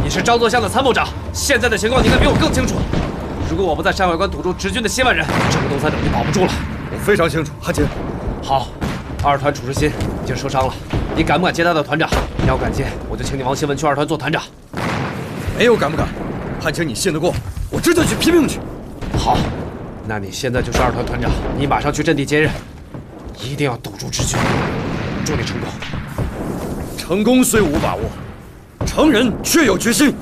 你是张作相的参谋长，现在的情况你应该比我更清楚。如果我不在山海关堵住直军的7万人，这个东三省就保不住了。我非常清楚，汉卿。好，2团楚世新已经受伤了，你敢不敢接他的团长？你要敢接，我就请你王新文去2团做团长。没有敢不敢，汉卿你信得过我，这就去拼命去。好，那你现在就是2团团长，你马上去阵地接任，一定要堵住直军。祝你成功。成功虽无把握，成人却有决心。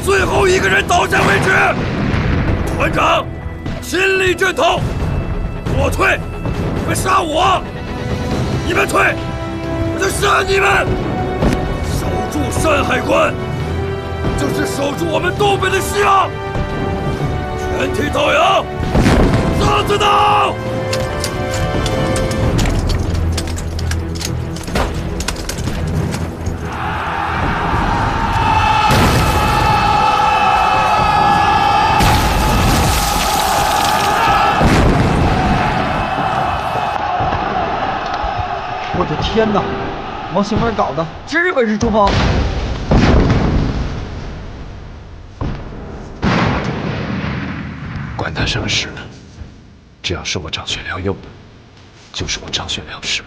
最后一个人倒下为止。团长，亲历阵头，我退，你们杀我；你们退，我就杀你们。守住山海关，就是守住我们东北的希望。全体倒营，杀子刀！我的天哪！王兴文搞的，这本事出风！管他什么事呢？只要是我张学良用的，就是我张学良使。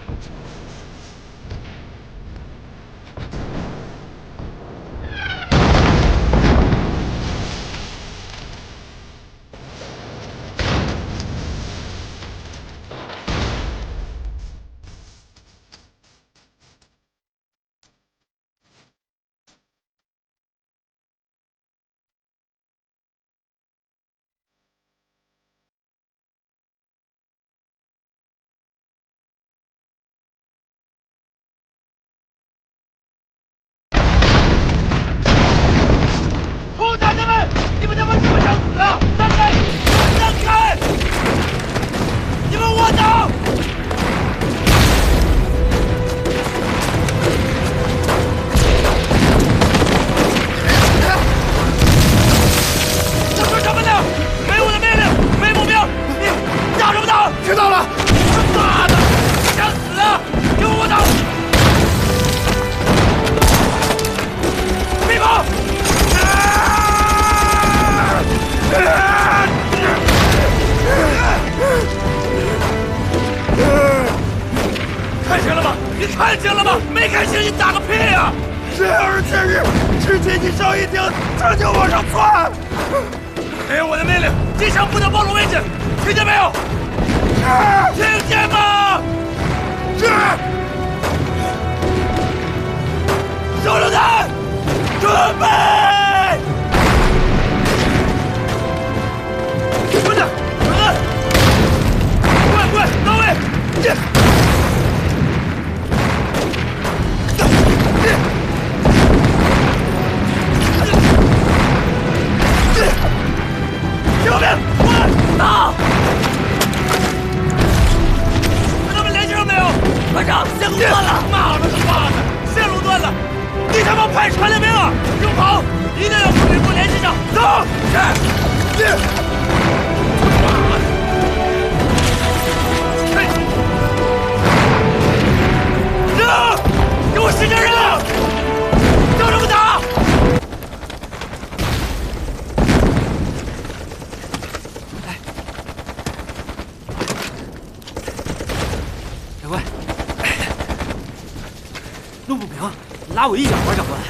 拉我一小会儿，长官。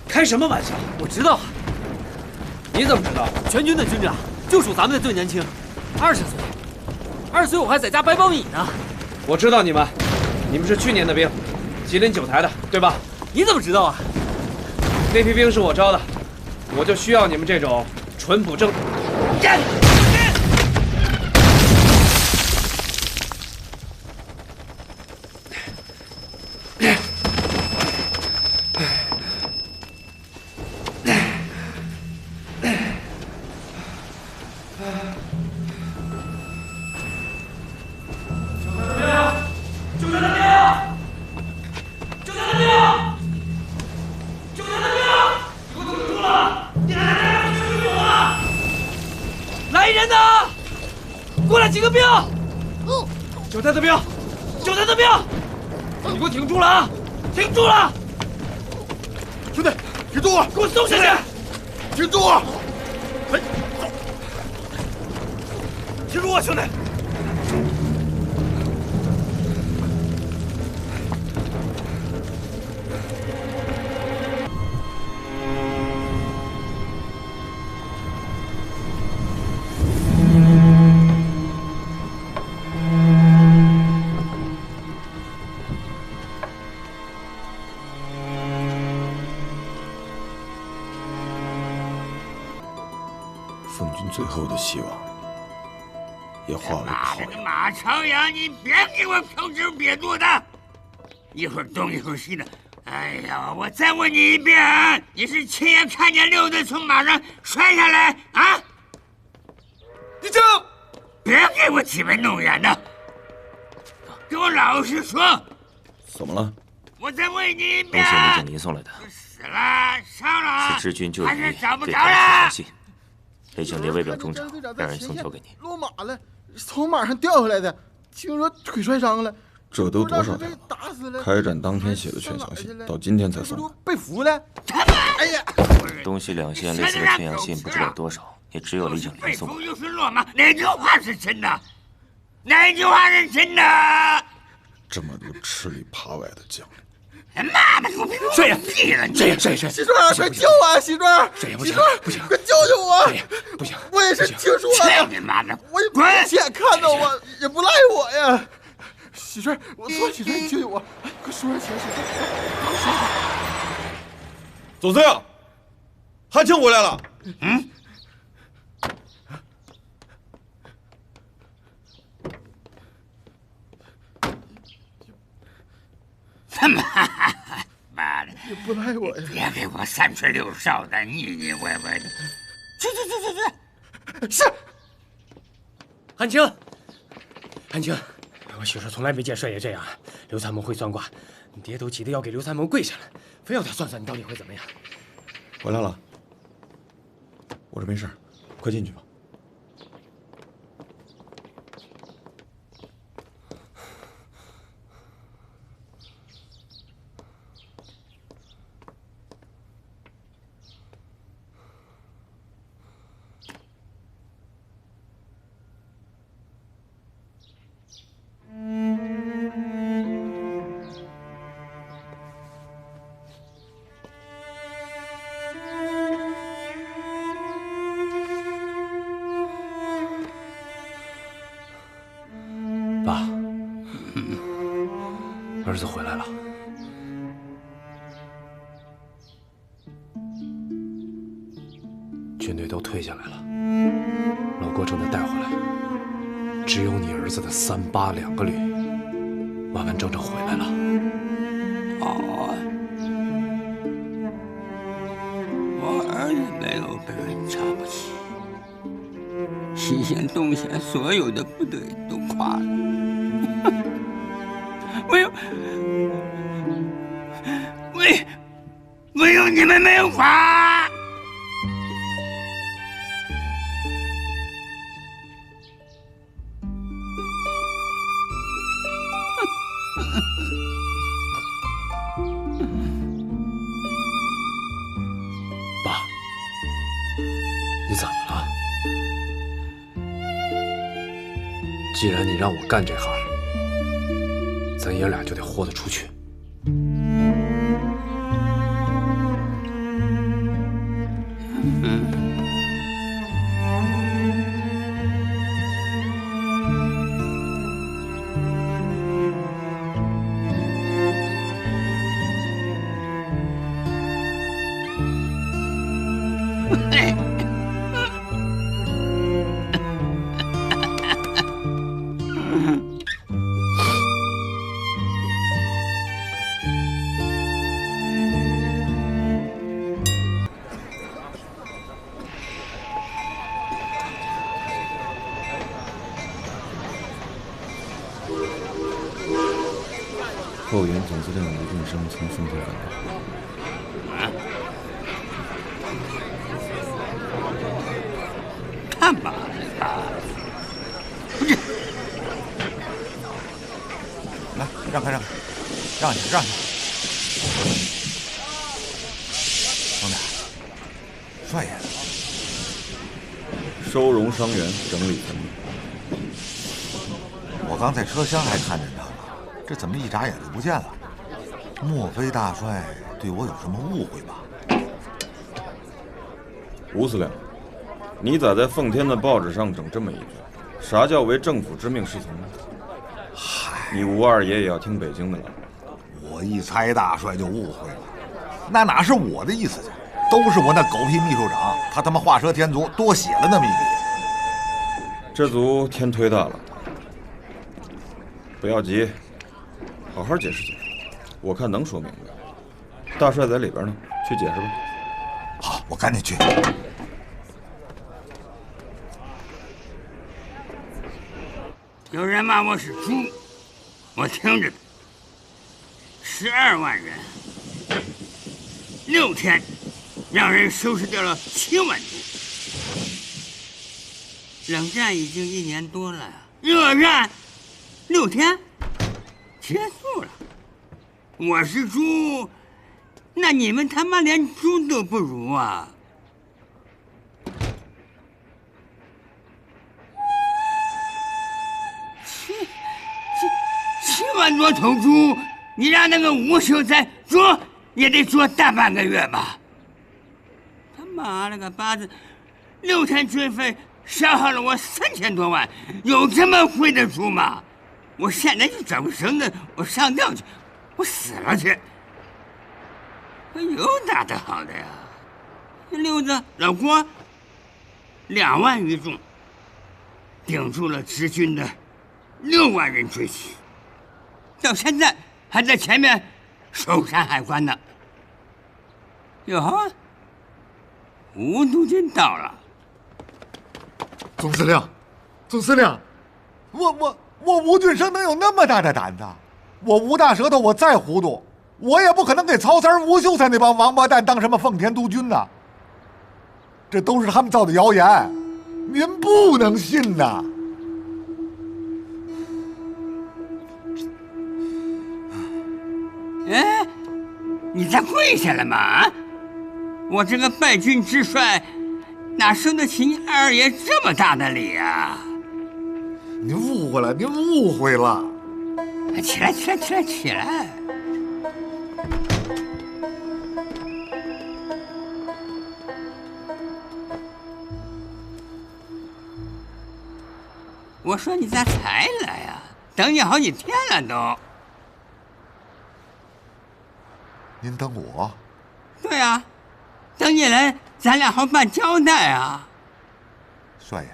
开什么玩笑？我知道。你怎么知道？全军的军长就属咱们的最年轻，20岁。2岁我还在家掰苞米呢。我知道你们是去年的兵，吉林9台的，对吧？你怎么知道啊？那批兵是我招的，我就需要你们这种淳朴正。来人呐！过来几个兵！9台的兵，9台的兵，你给我挺住了啊！挺住了！兄弟，挺住我！给我送下去！挺住我！哎，走！挺住我，兄弟！奉军最后的希望也化为泡影。马朝阳，你别给我평头别肚的，一会儿东一会儿西的。哎呀，我再问你一遍，你是亲眼看见刘队从马上摔下来啊？立正！别给我挤眉弄眼的，给我老实说。怎么了？我再问你一遍。东县李景林送来的，死了，伤了，是知军就医还是找不对着了？信，北京列为表忠诚，让人送交给你。落马了，从马上掉下来的，听说腿摔伤了。这都多少天了？打死了！开战当天写的劝降信，到今天才送来。被俘了！哎呀！东西2县类似的劝降信不知道有多少，也只有李景林送过。又是落马，哪句话是真的？哪句话是真的？这么多吃里扒外的将领，妈的，给我少爷，少爷，西庄，快救啊！西庄，少爷不行，不行，快救救我！少爷不行，我也是听说的。你妈的，我也不亲眼看到我，也不赖我呀。喜顺，我错，喜顺，你救救我！快说点情，喜顺。总司令，汉卿回来了。嗯。他妈的，也不赖我呀！别给我3吹6哨的，腻腻歪歪的。去！是。汉卿，汉卿，我许是从来没见帅爷这样。刘参谋会算卦，你爹都急得要给刘参谋跪下了，非要他算算你到底会怎么样。回来了，我这没事，快进去吧。爸，儿子回来了。军队都退下来了，老郭正在带回来。只有你儿子的382个旅，完完整整回来了。好啊，我儿子没有被人瞧不起。西线、东线所有的部队都垮了，唯有你们没有垮。爸，你怎么了？既然你让我干这行，咱爷俩就得豁得出去。后援总司令吴俊生从奉天赶到。看吧，不是，来，让开，让一下。兄弟，帅爷，收容伤员，整理坟墓。我刚在车厢还看见他了，这怎么一眨眼就不见了？莫非大帅对我有什么误会吧？吴司令，你咋在奉天的报纸上整这么一句？啥叫为政府之命是从呢？嗨，你吴二爷也要听北京的了。我一猜大帅就误会了，那哪是我的意思去？都是我那狗屁秘书长，他妈画蛇添足，多写了那么一笔。这族天忒大了，不要急，好好解释解释，我看能说明白。大帅在里边呢，去解释吧。好，我赶紧去。有人骂我是猪，我听着，12万人，6天，让人收拾掉了7万猪。冷战已经1年多了，热战6天结束了。我是猪，那你们他妈连猪都不如啊！7万多头猪，你让那个吴秀才捉也得捉大半个月吧？他妈了个巴子，6天军费消耗了我3000多万，有这么会的猪吗？我现在就找个绳子，我上吊去，我死了去。我有打得好的呀，六子老郭2万余众，顶住了直军的6万人追击，到现在还在前面守山海关呢。哟，吴督军到了。总司令，我吴俊生能有那么大的胆子？我吴大舌头，我再糊涂，我也不可能给曹三、吴秀才那帮王八蛋当什么奉天督军呐！这都是他们造的谣言，您不能信呐！哎，你再跪下了吗？啊，我这个败军之帅，哪生得起你二爷这么大的礼啊？您误会了，您误会了！起来！我说你咋才来呀？等你好几天了都。您等我？对啊，等你来，咱俩好办交代啊。帅爷，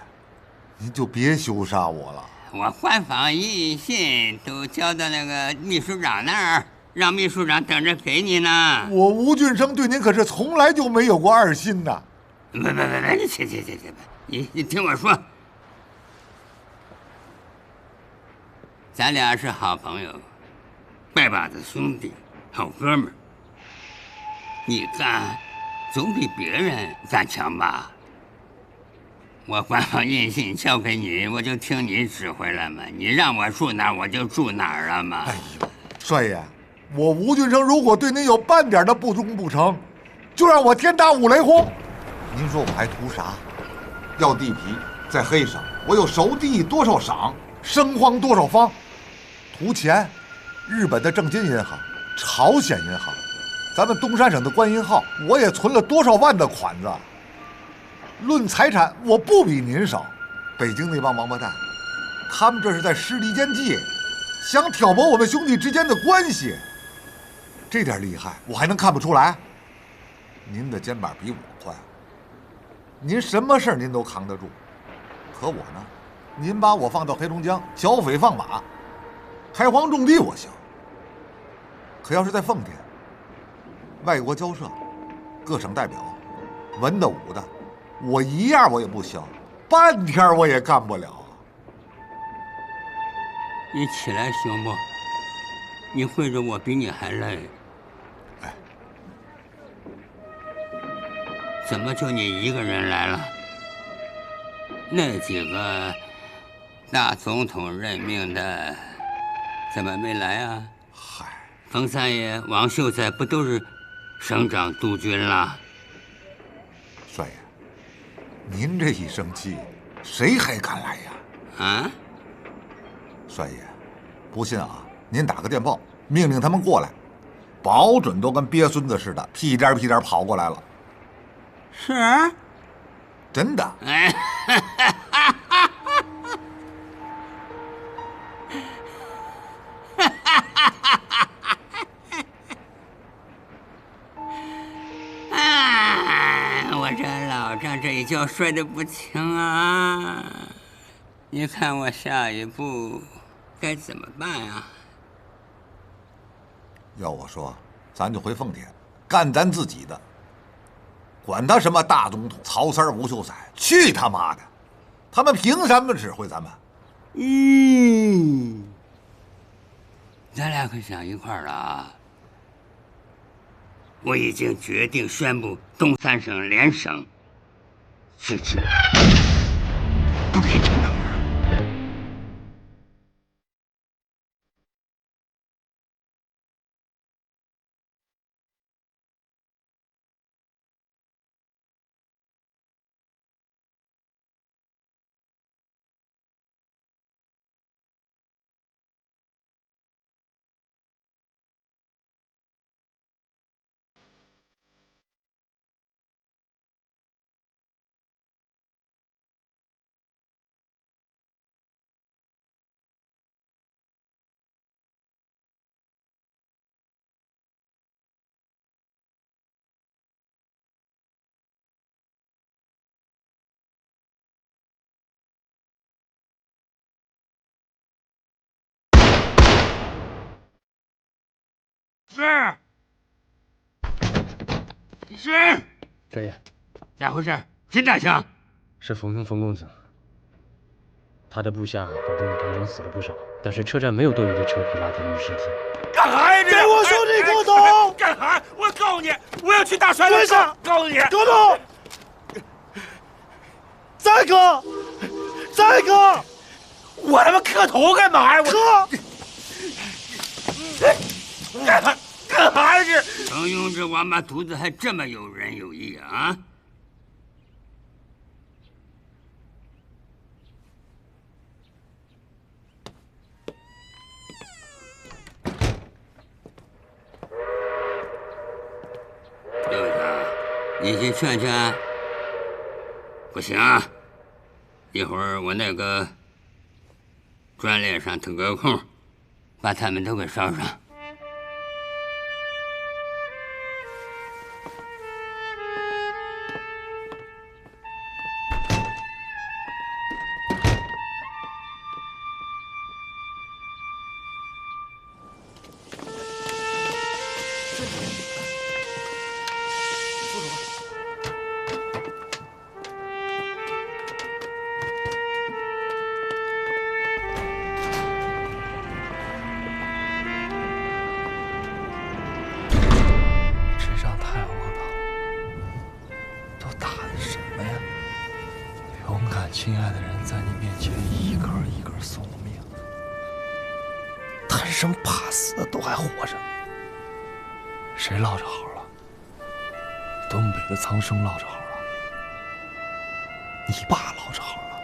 您就别羞煞我了。我官方印信都交到那个秘书长那儿，让秘书长等着给你呢。我吴俊生对您可是从来就没有过二心呐。别，你听我说，咱俩是好朋友，拜把子兄弟，好哥们儿。你干总比别人干强吧？我官方印信交给你，我就听你指挥了嘛。你让我住哪儿，我就住哪儿了嘛。哎呦，帅爷，我吴俊生如果对您有半点的不忠不诚，就让我天打五雷轰。您说我还图啥？要地皮在黑省，我有熟地多少赏，生荒多少方。图钱，日本的正金银行、朝鲜银行，咱们东三省的关银号，我也存了多少万的款子。论财产，我不比您少。北京那帮王八蛋，他们这是在施离间计，想挑拨我们兄弟之间的关系。这点厉害，我还能看不出来？您的肩膀比我宽，您什么事儿您都扛得住，可我呢，您把我放到黑龙江剿匪放马，开荒种地我行。可要是在奉天，外国交涉，各省代表，文的武的，我一样我也不消，半天我也干不了。你起来行不？你会着我比你还累。哎，怎么就你一个人来了？那几个大总统任命的怎么没来啊？嗨，冯三爷、王秀才不都是省长督军了？帅爷，您这一生气，谁还敢来呀？啊？帅爷，不信啊，您打个电报，命令他们过来，保准都跟鳖孙子似的，屁颠屁颠跑过来了。是？真的。哎，我这老丈这一觉睡得不轻啊！你看我下一步该怎么办呀？要我说，咱就回奉天，干咱自己的，管他什么大总统、曹三、吴秀才，去他妈的！他们凭什么指挥咱们？咱俩可想一块儿了啊！我已经决定宣布东三省联省，自治，不给这能儿。是，这爷，咋回事？谁打枪？是冯庸冯公子。他的部下反正当中死了不少，但是车站没有多余的车皮拉他们的尸体。干啥呀？给我兄弟沟通！干啥？我告诉你，我要去大帅的上，告诉你，沟通！再磕！再磕！我他妈磕头干嘛呀？磕！干啥呀？这程庸这王八犊子还这么有仁有义啊！刘强，你去劝劝。不行啊，一会儿我那个专列上腾个空，把他们都给捎上。亲爱的人在你面前一个一个送命，贪生怕死的都还活着，谁落着好了？东北的苍生落着好了，你爸落着好了，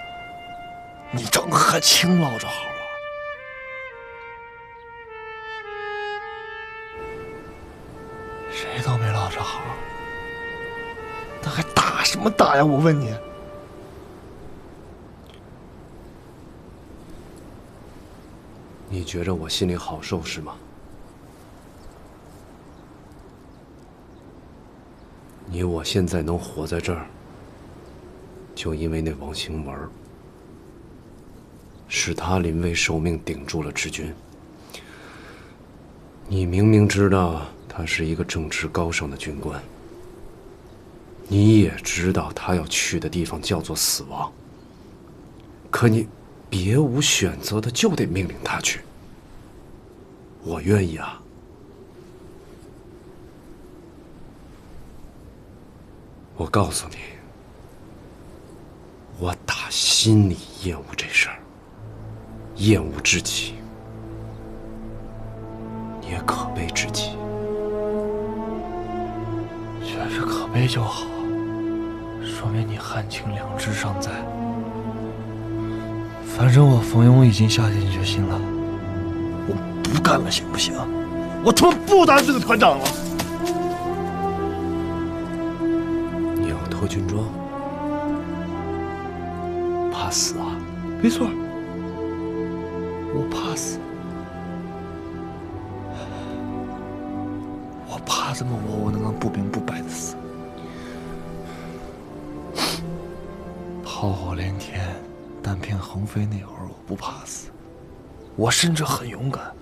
你郑和清落着好了，谁都没落着好，他还打什么打呀？我问你。你觉着我心里好受是吗？你我现在能活在这儿，就因为那王兴文。是他临危受命顶住了智军。你明明知道他是一个正直高尚的军官，你也知道他要去的地方叫做死亡，可你别无选择的就得命令他去。我愿意啊。我告诉你，我打心里厌恶这事儿，厌恶至极，也可悲至极。确实可悲就好，说明你汉卿良知尚在。反正我冯庸已经下定决心了，我不干了，行不行？我他妈不当这个团长了！你要脱军装？怕死啊？没错，我怕死。我怕这么我能不明不白的死。炮火连天，弹片横飞那会儿，我不怕死，我甚至很勇敢。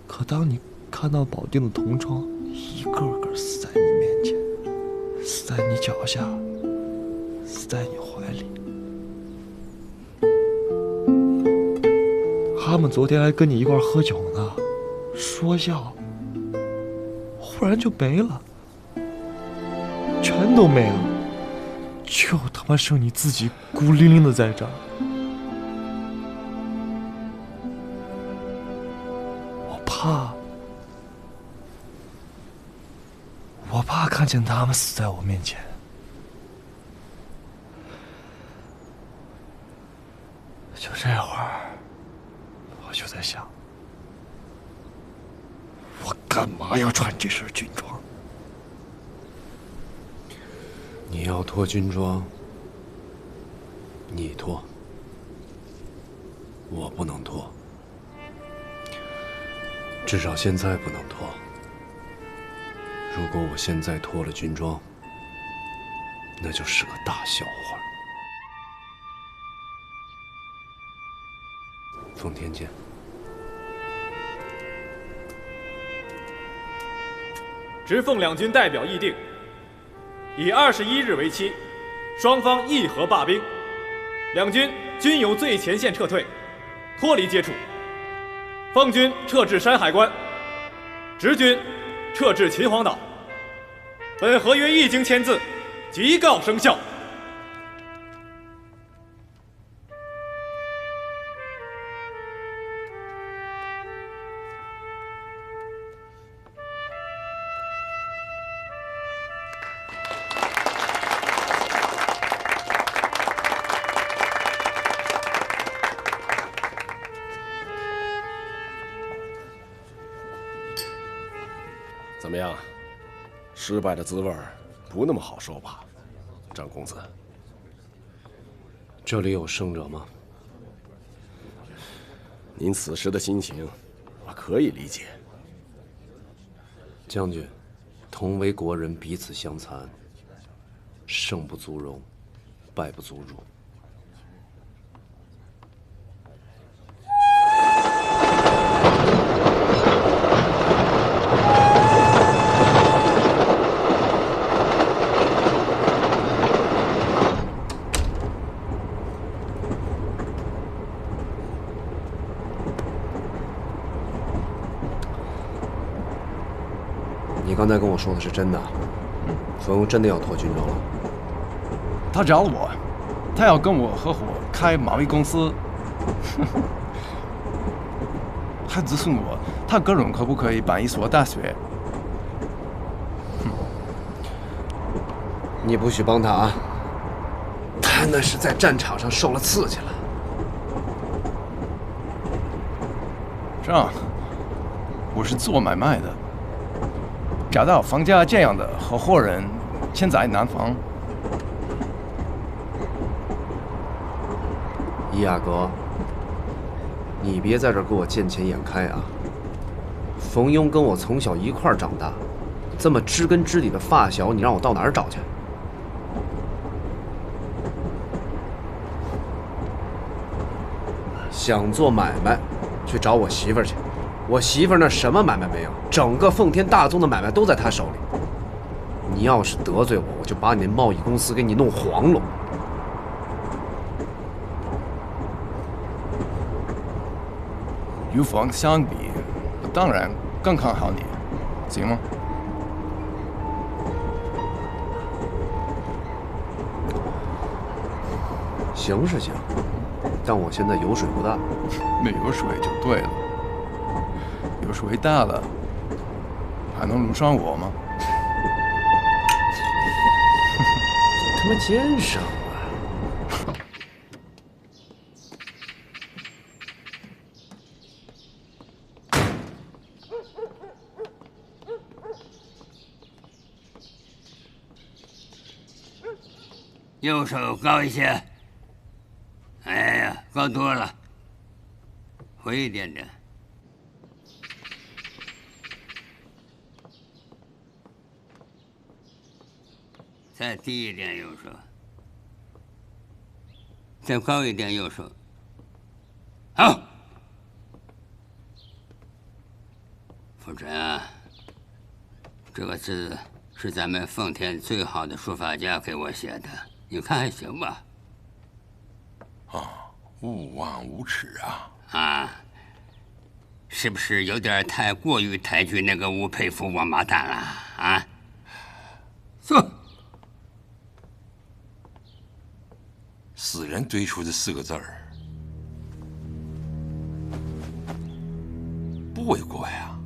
可当你看到保定的同窗一个个死在你面前，死在你脚下，死在你怀里，他们昨天还跟你一块喝酒呢，说笑，忽然就没了，全都没了，就他妈剩你自己孤零零的在这儿。我怕看见他们死在我面前。就这会儿，我就在想，我干嘛要穿这身军装？你要脱军装，你脱，我不能脱，至少现在不能脱。如果我现在脱了军装，那就是个大笑话。奉天见。直奉两军代表议定，以21日为期，双方议和罢兵，两军均由最前线撤退，脱离接触。奉军撤至山海关，直军撤至秦皇岛。本合约一经签字，即告生效。怎么样？失败的滋味不那么好受吧，张公子？这里有胜者吗？您此时的心情，我可以理解。将军，同为国人，彼此相残，胜不足荣，败不足辱。你刚才跟我说的是真的？冯庸真的要脱军装了？他找了我，他要跟我合伙开贸易公司，还咨询我他个人可不可以办一所大学。你不许帮他啊！他那是在战场上受了刺激了。这样，我是做买卖的。找到方家这样的合伙人，现在难防。伊雅阁，你别在这儿给我见钱眼开啊！冯庸跟我从小一块儿长大，这么知根知底的发小，你让我到哪儿找去？想做买卖，去找我媳妇儿去。我媳妇儿那什么买卖没有，整个奉天大宗的买卖都在她手里。你要是得罪我，我就把你那贸易公司给你弄黄了。与房相比，我当然更看好你，行吗？行是行，但我现在油水不大。那有水就对了，有水大了，还能轮上我吗？他妈奸商啊！右手高一些。哎呀，高多了，回一点点。再低一点，右手。再高一点，右手。好。夫人啊，这个字是咱们奉天最好的书法家给我写的，你看还行吧？勿忘无耻啊！啊，是不是有点太过于抬举那个吴佩孚王八蛋了啊？坐。死人堆出的4个字儿，不为过呀。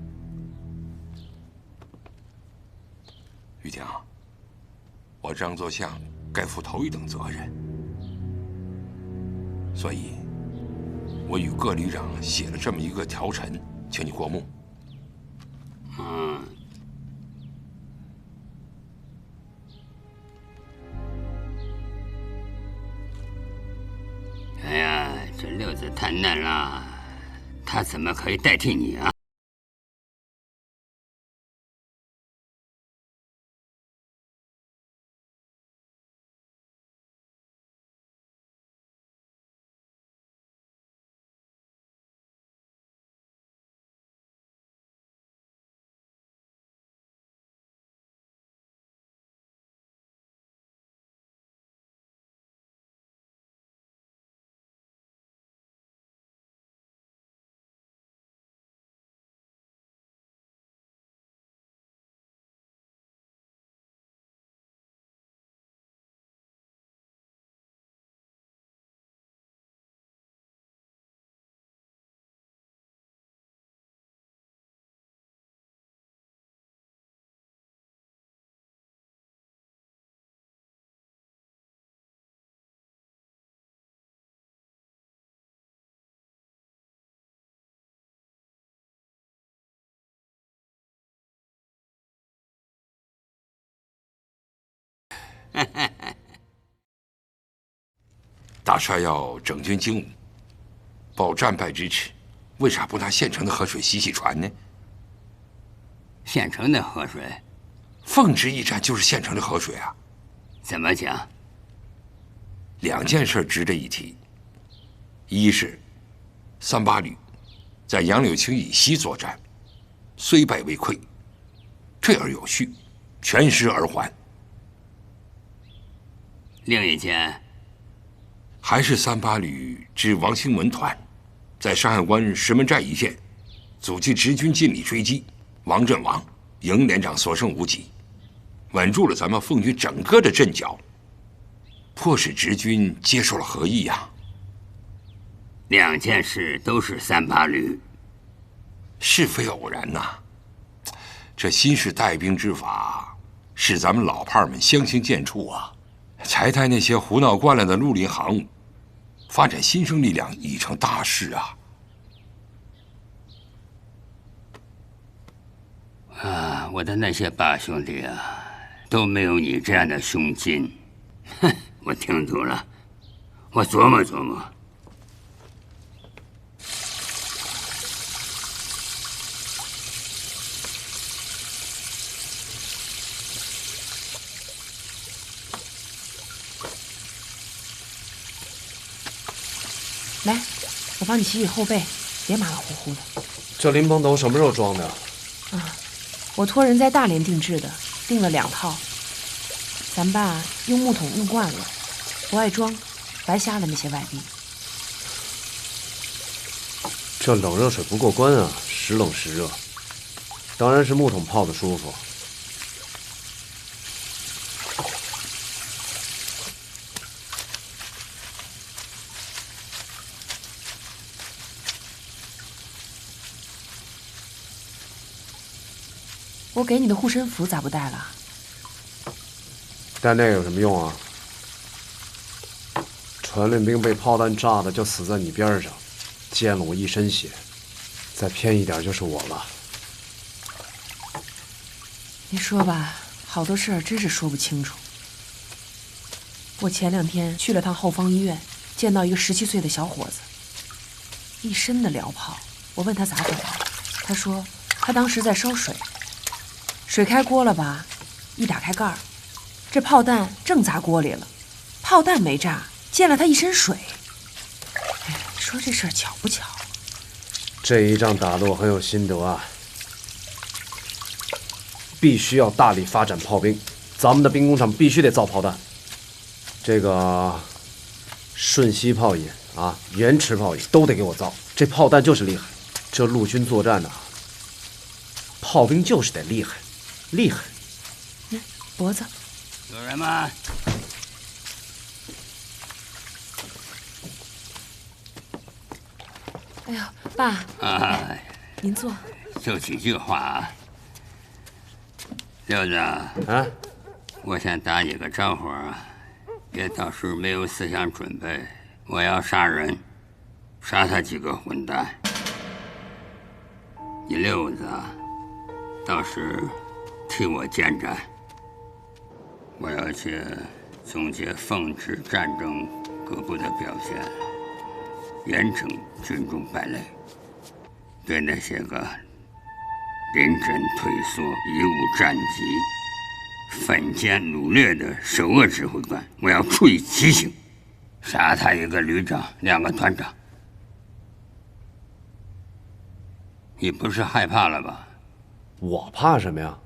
玉婷，我张作相该负头一等责任。所以，我与各旅长写了这么一个条陈，请你过目。哎呀，这六字太难了，他怎么可以代替你啊？大帅要整军精武，报战败之耻，为啥不拿县城的河水洗洗船呢？县城的河水，奉旨一战就是县城的河水啊。怎么讲？2件事值得一提。一是38旅在杨柳青以西作战，虽败未溃，退而有序，全师而还。另一件，还是38旅之王兴文团，在山海关石门寨一线，阻击直军进里追击，王阵亡，营连长所剩无几，稳住了咱们奉军整个的阵脚，迫使直军接受了和议呀。2件事都是38旅，是非偶然呐。这新式带兵之法，使咱们老派们相形见绌啊。才带那些胡闹惯了的绿林行伍，发展新生力量已成大事啊！啊，我的那些8兄弟啊，都没有你这样的胸襟。哼，我听懂了，我琢磨琢磨。来，我帮你洗洗后背，别马马虎虎的。这淋蓬头什么时候装的呀？我托人在大连定制的，订了2套。咱爸用木桶用惯了，不爱装，白瞎了那些外壁。这冷热水不过关啊，时冷时热，当然是木桶泡的舒服。我给你的护身符咋不带了？带那个有什么用啊？传令兵被炮弹炸的就死在你边上，溅了我一身血，再偏一点就是我了。你说吧，好多事儿真是说不清楚。我前2天去了趟后方医院，见到一个17岁的小伙子，一身的燎泡。我问他咋整的，他说他当时在烧水，水开锅了吧，一打开盖儿，这炮弹正砸锅里了，炮弹没炸，溅了他一身水。哎，你说这事儿巧不巧？这一仗打得我很有心得啊！必须要大力发展炮兵，咱们的兵工厂必须得造炮弹。这个瞬息炮引啊，延迟炮引都得给我造。这炮弹就是厉害，这陆军作战啊，炮兵就是得厉害，厉害。脖子。有人吗？哎呀，爸。您坐。就几句话啊。六子啊，我先打你个招呼啊，别到时候没有思想准备。我要杀人，杀他几个混蛋。你六子啊，到时替我监斩。我要去总结奉旨战争各部的表现，严惩军中败类，对那些个临阵退缩、贻误战机、粉奸掳掠的首恶指挥官，我要处以极刑，杀他1个旅长、2个团长。你不是害怕了吧？我怕什么呀？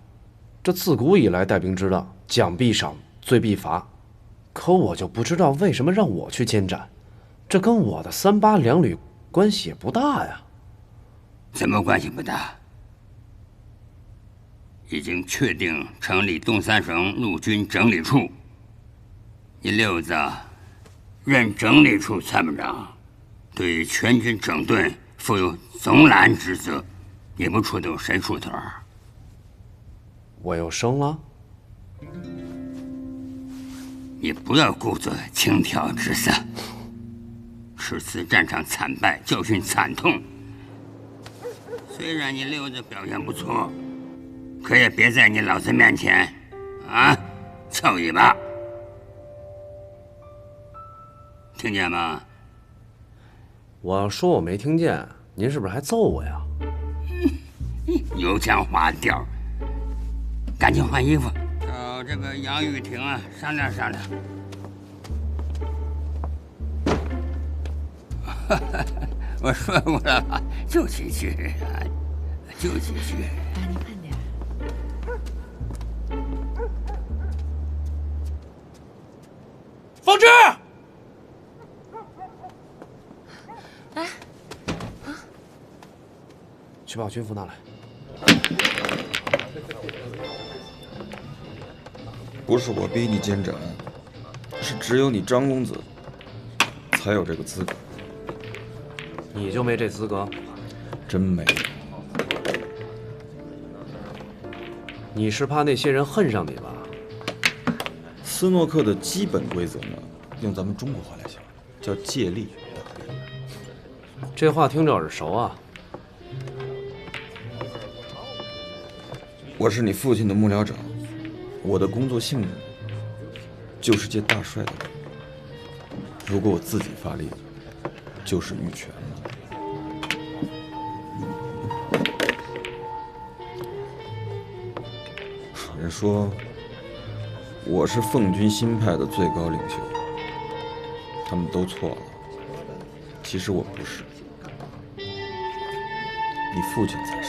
这自古以来带兵之道，奖必赏，罪必罚。可我就不知道为什么让我去监斩，这跟我的38两旅关系也不大呀。怎么关系不大？已经确定成立东三省陆军整理处，你六子任整理处参谋长，对全军整顿负有总揽职责，你不出头谁出头？我又升了？你不要故作轻佻之色。此次战场惨败，教训惨痛。虽然你六子表现不错，可也别在你老子面前凑尾巴，听见吗？我要说我没听见，您是不是还揍我呀？油腔滑调，赶紧换衣服，找这个杨玉婷商量商量。我说过了吧，就几句，就几句。爸，你慢点。方志，去把我军服拿来。不是我逼你监斩，是只有你张公子才有这个资格。你就没这资格？真没有。你是怕那些人恨上你吧？斯诺克的基本规则呢，用咱们中国话来讲，叫借力打力。这话听着耳熟啊。我是你父亲的幕僚长，我的工作性质就是接大帅的令。如果我自己发力，就是御权了。人说我是奉军新派的最高领袖，他们都错了。其实我不是，你父亲才是。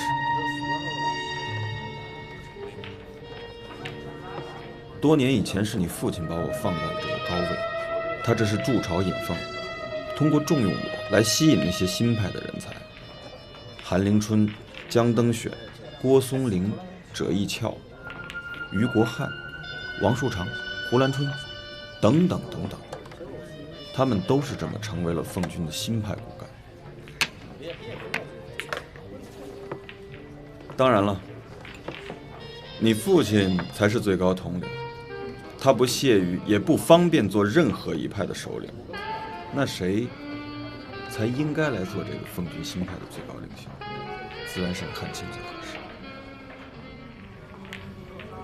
多年以前是你父亲把我放在了这个高位，他这是筑巢引凤，通过重用我来吸引那些新派的人才。韩灵春、江登选、郭松龄、赭益翘、于国汉、王树常、胡兰春等等等等，他们都是这么成为了奉军的新派骨干。当然了，你父亲才是最高统领，他不屑于也不方便做任何一派的首领，那谁才应该来做这个奉军新派的最高领袖？自然是汉卿最合适。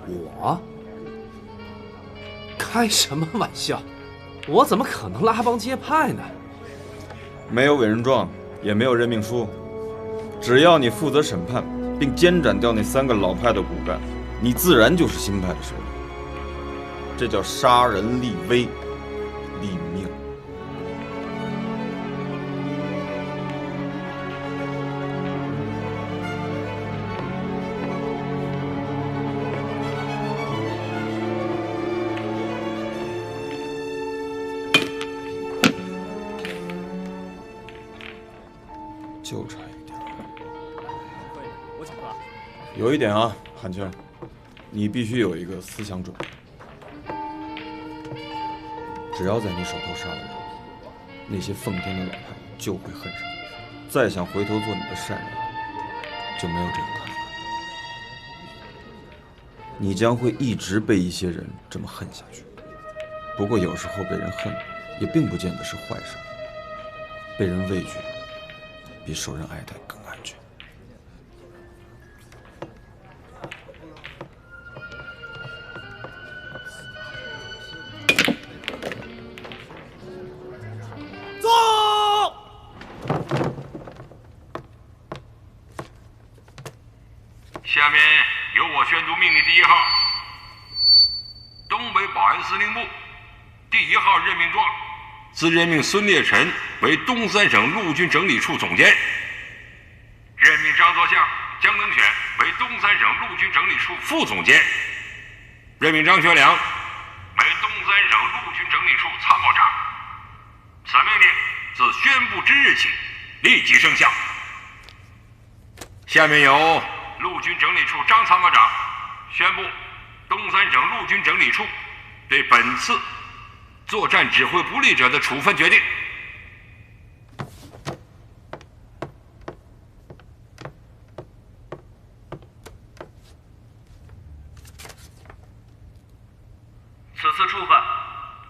我？开什么玩笑？我怎么可能拉帮结派呢？没有委任状，也没有任命书，只要你负责审判，并监斩掉那3个老派的骨干，你自然就是新派的首领。这叫杀人立威，立命。就差一点。我请客。有一点啊，韩青，你必须有一个思想准备。只要在你手头杀了人，那些奉天的老派就会恨上你，再想回头做你的善人，就没有这个办法。你将会一直被一些人这么恨下去。不过有时候被人恨，也并不见得是坏事。被人畏惧，比受人爱戴更安全。下面由我宣读命令第1号：东北保安司令部第1号任命状，自任命孙烈臣为东三省陆军整理处总监，任命张作相、江登选为东三省陆军整理处副总监，任命张学良为东三省陆军整理处参谋长。此命令自宣布之日起立即生效。下面由陆军整理处张参谋长宣布东三省陆军整理处对本次作战指挥不力者的处分决定。此次处分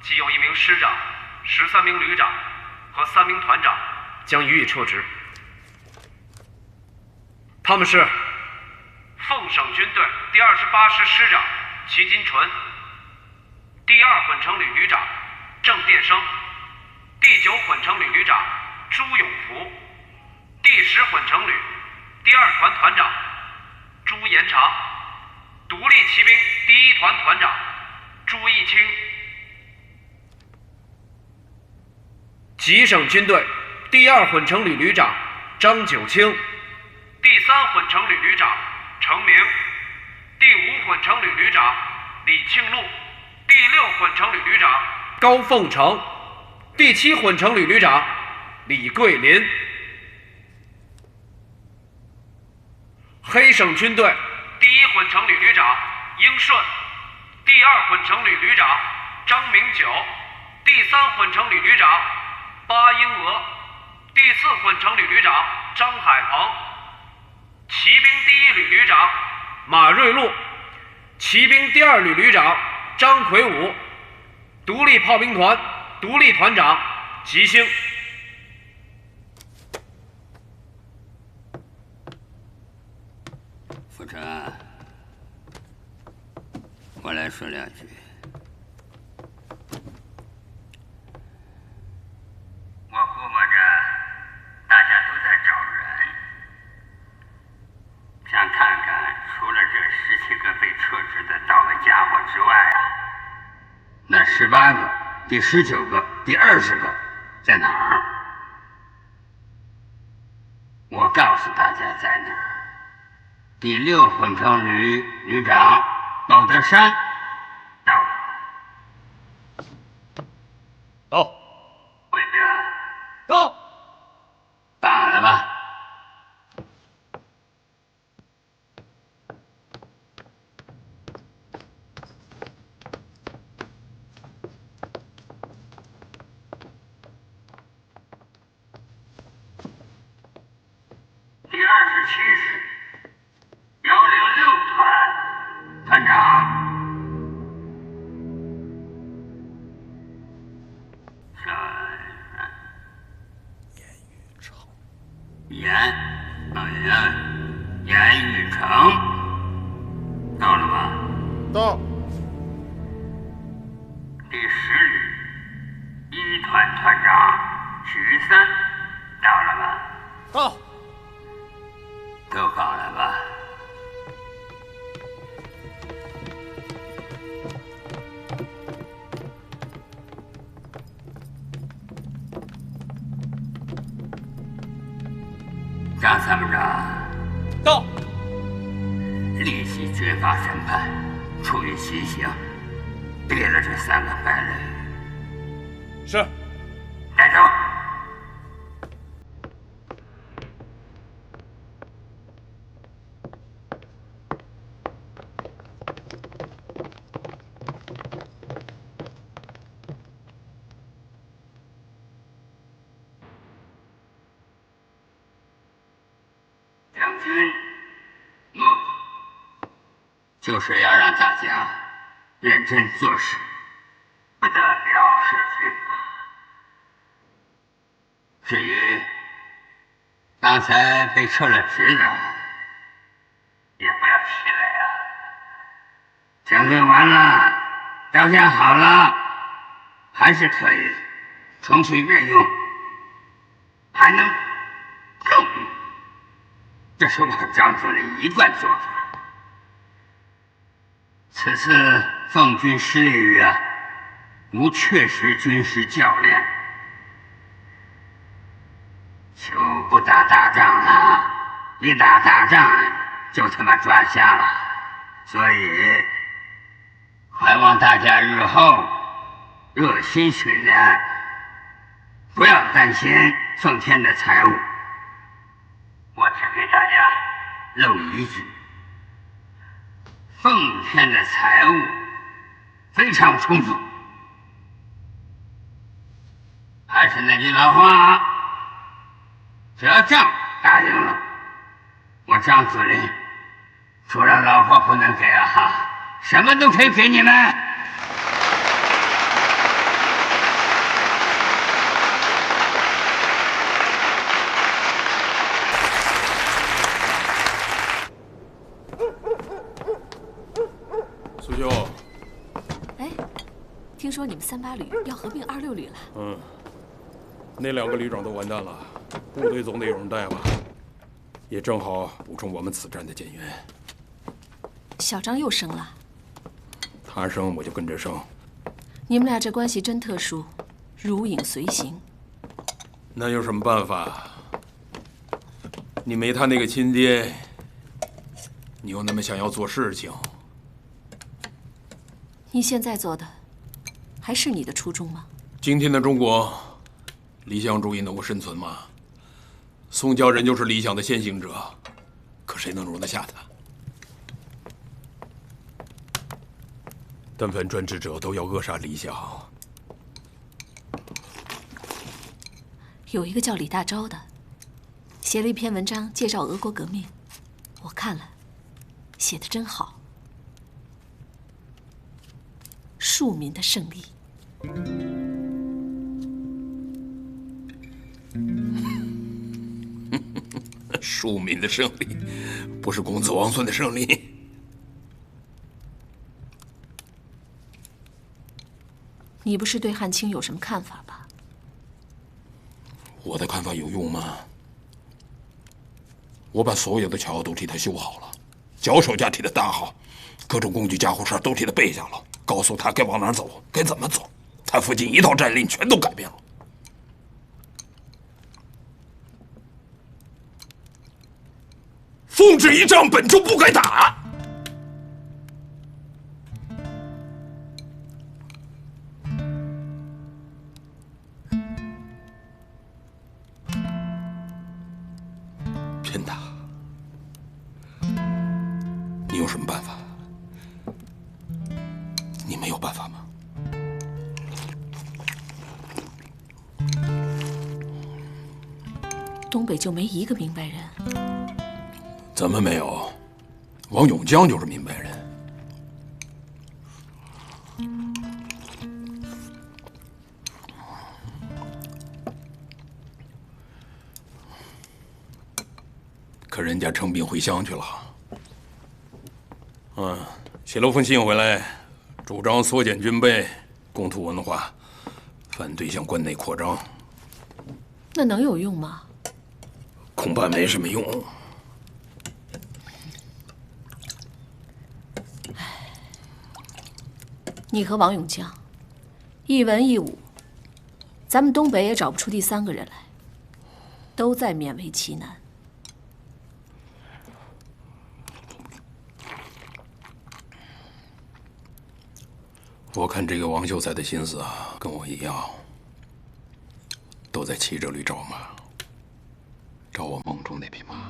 既有1名师长、13名旅长和3名团长将予以撤职。他们是奉省军队第28师师长齐金纯，第2混成旅旅长郑殿生，第9混成旅旅长朱永福，第10混成旅第2团团长朱延长，独立骑兵第1团团长朱义清，吉省军队第2混成旅旅长张九清，第3混成旅旅长程明，第5混成旅旅长李庆禄，第6混成旅旅长高凤成，第7混成旅旅长李桂林。黑省军队第1混成旅旅长英顺，第2混成旅旅长张明九，第3混成旅旅长巴英娥，第4混成旅旅长张海鹏，骑兵第1旅旅长马瑞禄，骑兵第2旅旅长张奎武，独立炮兵团独立团长吉星。傅成，我来说2句。我估摸着大家都在找人，想看看除了这17个被撤职的倒霉家伙之外啊，那18个、第19个、第20个在哪儿？我告诉大家在哪儿。第6混成旅旅长鲍德山到了。到。卫兵到。打了吧。第27师106团团长严玉成到了吗？到。第10旅1团团长徐三到了吗？到。都好了吧？张参谋长到。立即决发审判，处以极刑，毙了这3个败类。是。带走。两军目就是要让大家认真做事，不得了事军法。至于刚才被撤了职的，也不要气馁啊。整顿完了，表现好了，还是可以重新任用，还能更用。这是我张司令一贯做法。此次奉军失利于无确实军事教练，就不打大仗了，一打大仗就他妈抓瞎了。所以还望大家日后热心训练，不要担心奉天的财物。我只给大家漏一句，奉天的财物非常充足。还是那句老话，只要仗打赢了，我张司令除了老婆不能给什么都可以给你们。苏兄，哎，听说你们38旅要合并26旅了？嗯，那2个旅长都完蛋了，部队总得有人带吧？也正好补充我们此战的减员。小张又升了，他升我就跟着升。你们俩这关系真特殊，如影随形。那有什么办法？你没他那个亲爹，你又那么想要做事情。你现在做的，还是你的初衷吗？今天的中国，理想主义能够生存吗？宋教仁就是理想的先行者，可谁能容得下他？但凡专制者都要扼杀理想。有一个叫李大钊的，写了一篇文章介绍俄国革命，我看了，写得真好。庶民的胜利。庶民的胜利，不是公子王孙的胜利。你不是对汉卿有什么看法吧？我的看法有用吗？我把所有的桥都替他修好了，脚手架替他搭好，各种工具家伙事都替他备下了，告诉他该往哪儿走，该怎么走。他附近一套战令全都改变了。奉旨一仗本就不该打。偏打，你有什么办法？你没有办法吗？东北就没一个明白人。怎么没有？王永江就是明白人。可人家称病回乡去了。写了封信回来，主张缩减军备，共图文化，反对向关内扩张。那能有用吗？恐怕没什么用。你和王永江，一文一武，咱们东北也找不出第三个人来，都在勉为其难。我看这个王秀才的心思啊，跟我一样，都在骑着驴找马，找我梦中那匹马。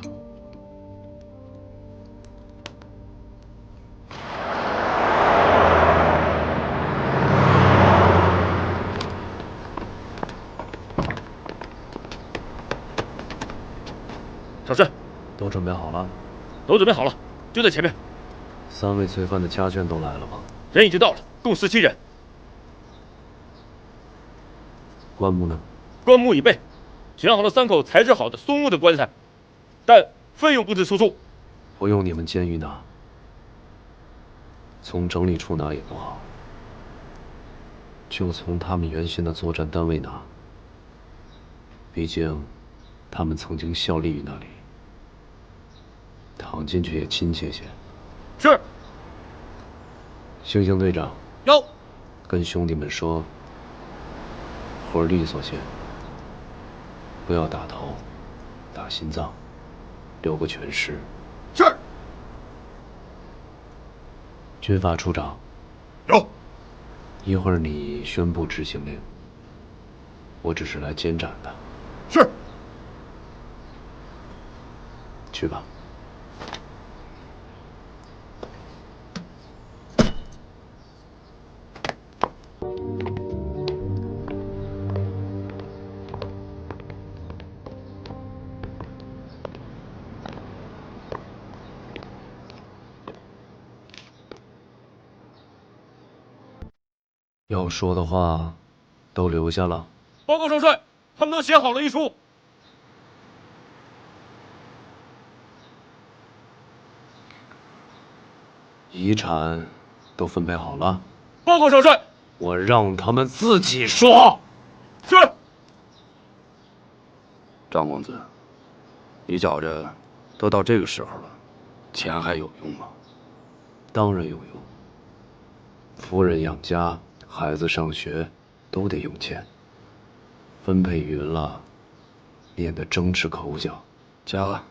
少帅，都准备好了？都准备好了，就在前面。3位罪犯的家眷都来了吗？人已经到了，共17人。棺木呢？棺木已备，选好了3口材质好的松木的棺材，但费用不知出处。不用你们监狱拿，从整理处拿也不好，就从他们原先的作战单位拿。毕竟，他们曾经效力于那里，躺进去也亲切些。是。星星队长，有。跟兄弟们说，活利索些，不要打头，打心脏，留个全尸。是。军法处长，有。一会儿你宣布执行令，我只是来监斩的。是。去吧。要说的话，都留下了。报告少帅，他们都写好了遗书。遗产都分配好了。报告少帅，我让他们自己说。是。张公子，你觉着都到这个时候了，钱还有用吗？当然有用。夫人养家，孩子上学，都得用钱。分配匀了，免得争执口角。家，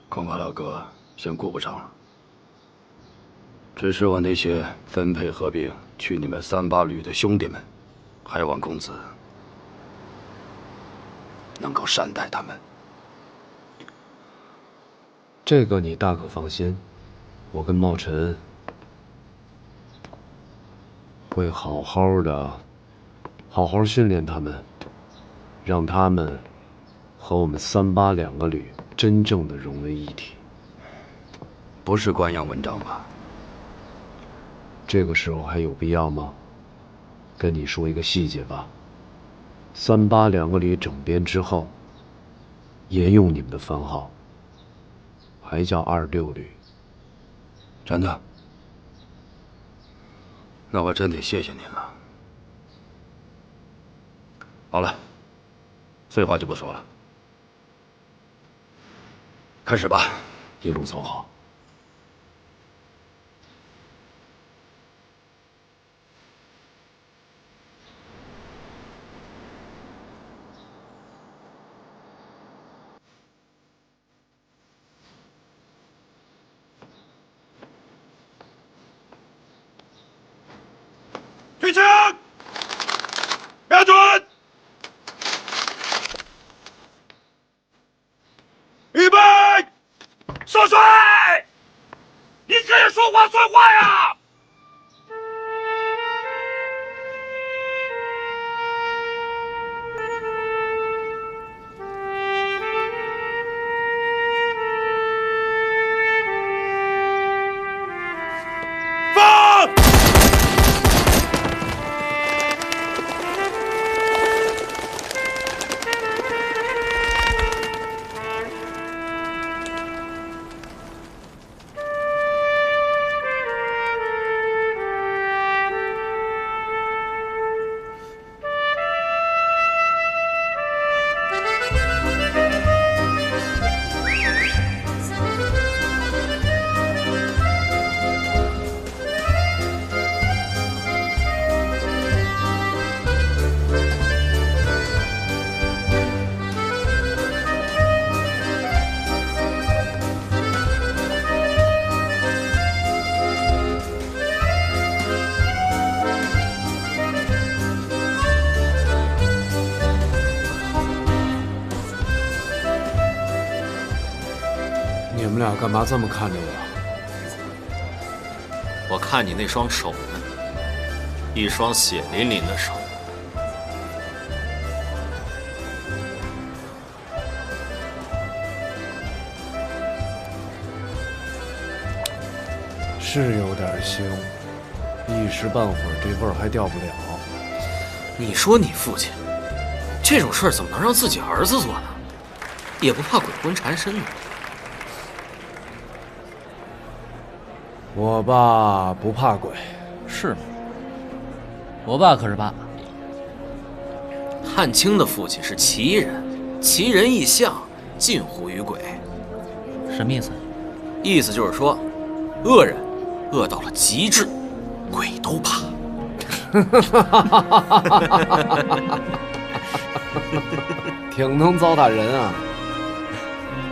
恐怕老哥先顾不上了。只是我那些分配合并去你们38旅的兄弟们，还望公子能够善待他们。这个你大可放心，我跟茂臣会好好训练他们，让他们和我们38两个旅真正的融为一体。不是官样文章吧？这个时候还有必要吗？跟你说一个细节吧，38两个旅整编之后，沿用你们的番号，还叫26旅。真的？那我真得谢谢您了。好了，废话就不说了，开始吧。一路走好。举枪，瞄准，预备，收水！你这人说话算话呀！放！你们俩干嘛这么看着我？我看你那双手呢，一双血淋淋的手。是有点腥，一时半会儿这味儿还掉不了。你说你父亲这种事儿怎么能让自己儿子做呢？也不怕鬼魂缠身呢？我爸不怕鬼，是吗？我爸可是怕。汉卿的父亲是奇人，奇人异象，近乎于鬼。什么意思？意思就是说，恶人恶到了极致，鬼都怕。挺能糟蹋人啊！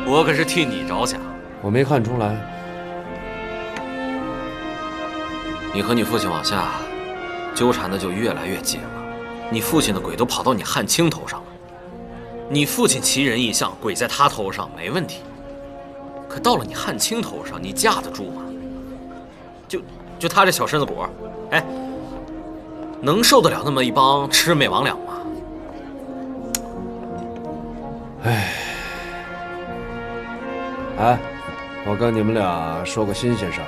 我可是替你着想。我没看出来。你和你父亲往下纠缠的就越来越紧了，你父亲的鬼都跑到你汉卿头上了。你父亲奇人异象，鬼在他头上没问题，可到了你汉卿头上，你架得住吗？就他这小身子骨，哎，能受得了那么一帮魑魅魍魉吗？哎，我跟你们俩说个新鲜事儿。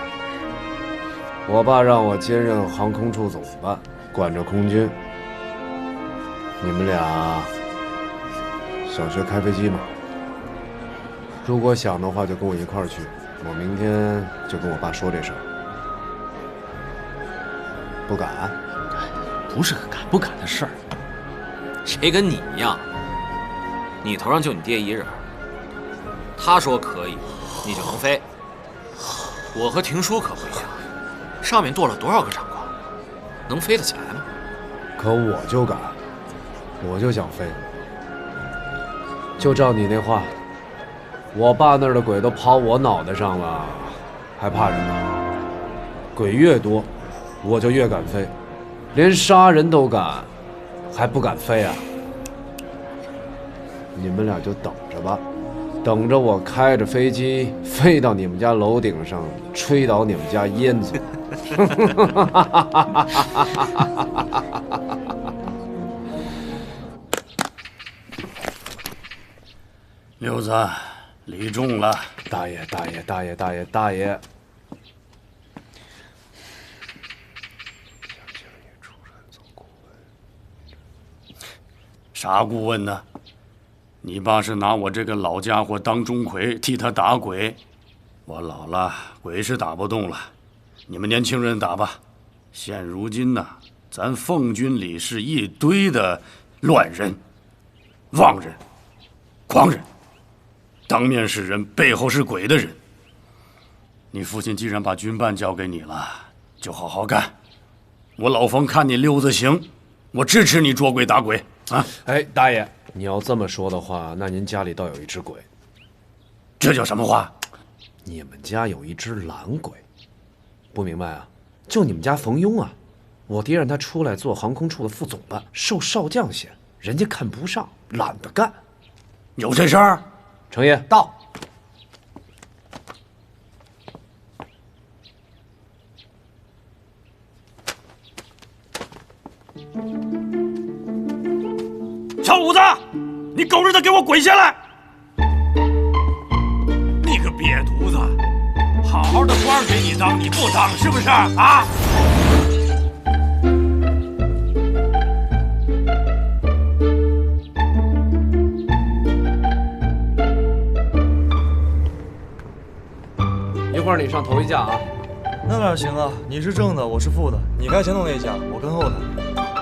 我爸让我接任航空处总办，管着空军。你们俩想学开飞机吗？如果想的话，就跟我一块儿去。我明天就跟我爸说这事儿。不敢？不是个敢不敢的事儿。谁跟你一样？你头上就你爹一人，他说可以，你就能飞。我和廷叔可不一样。上面剁了多少个长官，能飞得起来吗？可我就敢，我就想飞。就照你那话，我爸那儿的鬼都跑我脑袋上了，还怕什么？鬼越多，我就越敢飞。连杀人都敢，还不敢飞啊？你们俩就等着吧，等着我开着飞机飞到你们家楼顶上，吹倒你们家烟囱。六子，礼重了。大爷，大爷，大爷，大爷，大爷。啥顾问呢？你爸是拿我这个老家伙当钟馗，替他打鬼。我老了，鬼是打不动了，你们年轻人打吧。现如今呢，咱奉军里是一堆的乱人、妄人、狂人，当面是人，背后是鬼的人。你父亲既然把军办交给你了，就好好干。我老冯看你溜子行，我支持你捉鬼打鬼啊！哎，大爷，你要这么说的话，那您家里倒有一只鬼。这叫什么话？你们家有一只懒鬼，不明白啊？就你们家冯庸啊，我爹让他出来做航空处的副总办，受少将衔，人家看不上，懒得干。有这事儿？程爷到。小五子，你狗日的给我滚下来！你个瘪犊子，好好的官给你当，你不当是不是啊？一会儿你上头一架啊。那哪行啊？你是正的，我是副的，你开前头那一架，我跟后头。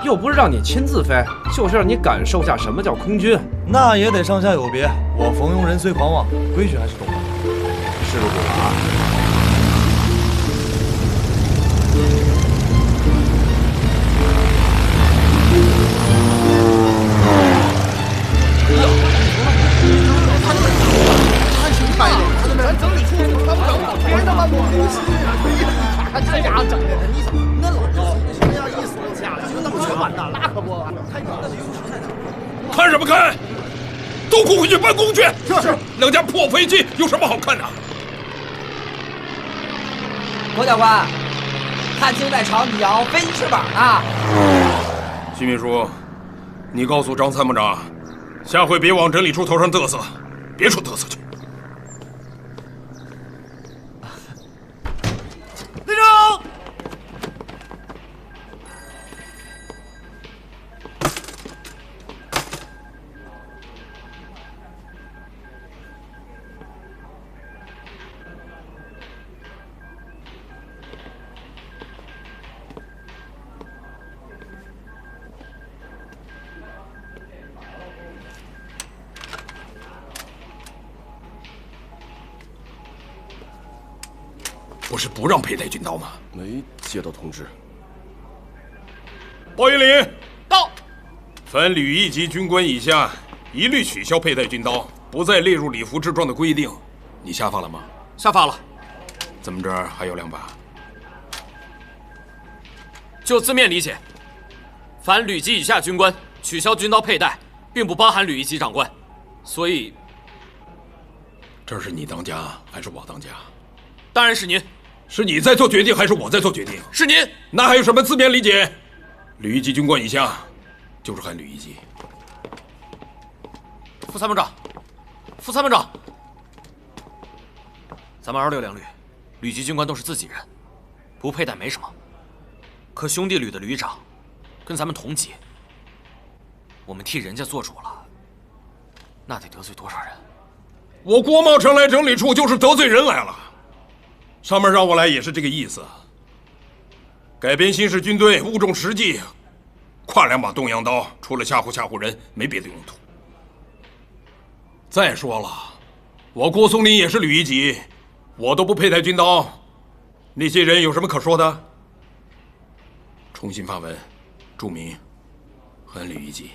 又不是让你亲自飞，就是让你感受下什么叫空军。那也得上下有别。我逢庸人虽狂妄，规矩还是懂的。是不是懂了啊？整理处他不整，别他妈乱了！看这家伙整的，你瞅那老高，什么样意思？就那么全完蛋，那可不。看什么看？都给我回去办公去！是。两架破飞机有什么好看的？郭教官，汉卿在朝你摇飞机翅膀呢。徐秘书，你告诉张参谋长，下回别往整理处头上嘚瑟，别处嘚瑟去。队长。不是不让佩戴军刀吗？没接到通知。包云林到。凡旅一级军官以下，一律取消佩戴军刀，不再列入礼服之状的规定。你下发了吗？下发了。怎么着还有2把？就字面理解，凡旅级以下军官取消军刀佩戴，并不包含旅一级长官，所以这是你当家还是我当家？当然是您。是你在做决定还是我在做决定？是您。那还有什么字面理解？旅一级军官以下就是含旅一级。副参谋长，副参谋长，咱们26两旅，旅级军官都是自己人，不佩戴没什么。可兄弟旅的旅长跟咱们同级，我们替人家做主了，那得得罪多少人？我郭茂成来整理处就是得罪人来了。上面让我来也是这个意思。改编新式军队，务重实际，挎2把东洋刀，除了吓唬人，没别的用途。再说了，我郭松林也是旅一级，我都不佩戴军刀，那些人有什么可说的？重新发文，注明含旅一级。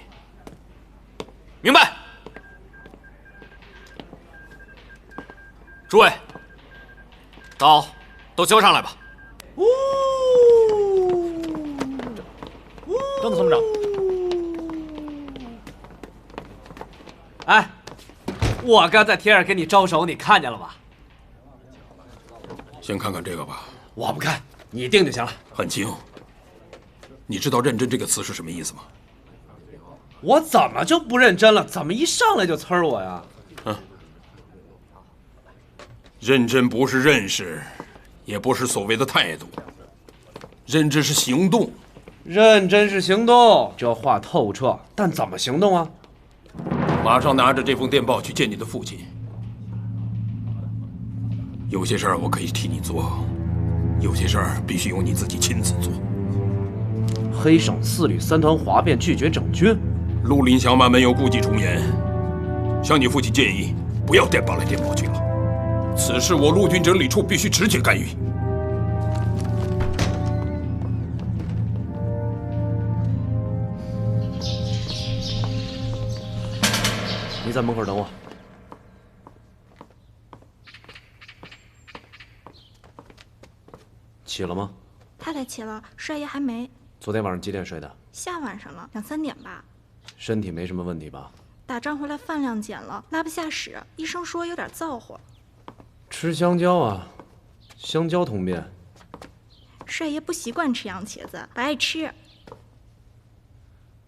明白。诸位，刀都交上来吧。张参谋长。哎，我刚在天上给你招手，你看见了吧？先看看这个吧。我不看，你定就行了。汉卿，你知道“认真”这个词是什么意思吗？我怎么就不认真了？怎么一上来就呲儿我呀？认真不是认识，也不是所谓的态度，认真是行动。认真是行动，这话透彻，但怎么行动啊？马上拿着这封电报去见你的父亲。有些事儿我可以替你做，有些事儿必须由你自己亲自做。黑省4旅3团哗变，拒绝整军。绿林小马们有故伎重演，向你父亲建议，不要电报来电报去了。此事我陆军整理处必须直接干预。你在门口等我。起了吗？太太起了，师爷还没。昨天晚上几点睡的？下晚上了，2、3点吧。身体没什么问题吧？打仗回来饭量减了，拉不下屎，医生说有点燥火。吃香蕉啊，香蕉通便。帅爷不习惯吃洋茄子，不爱吃。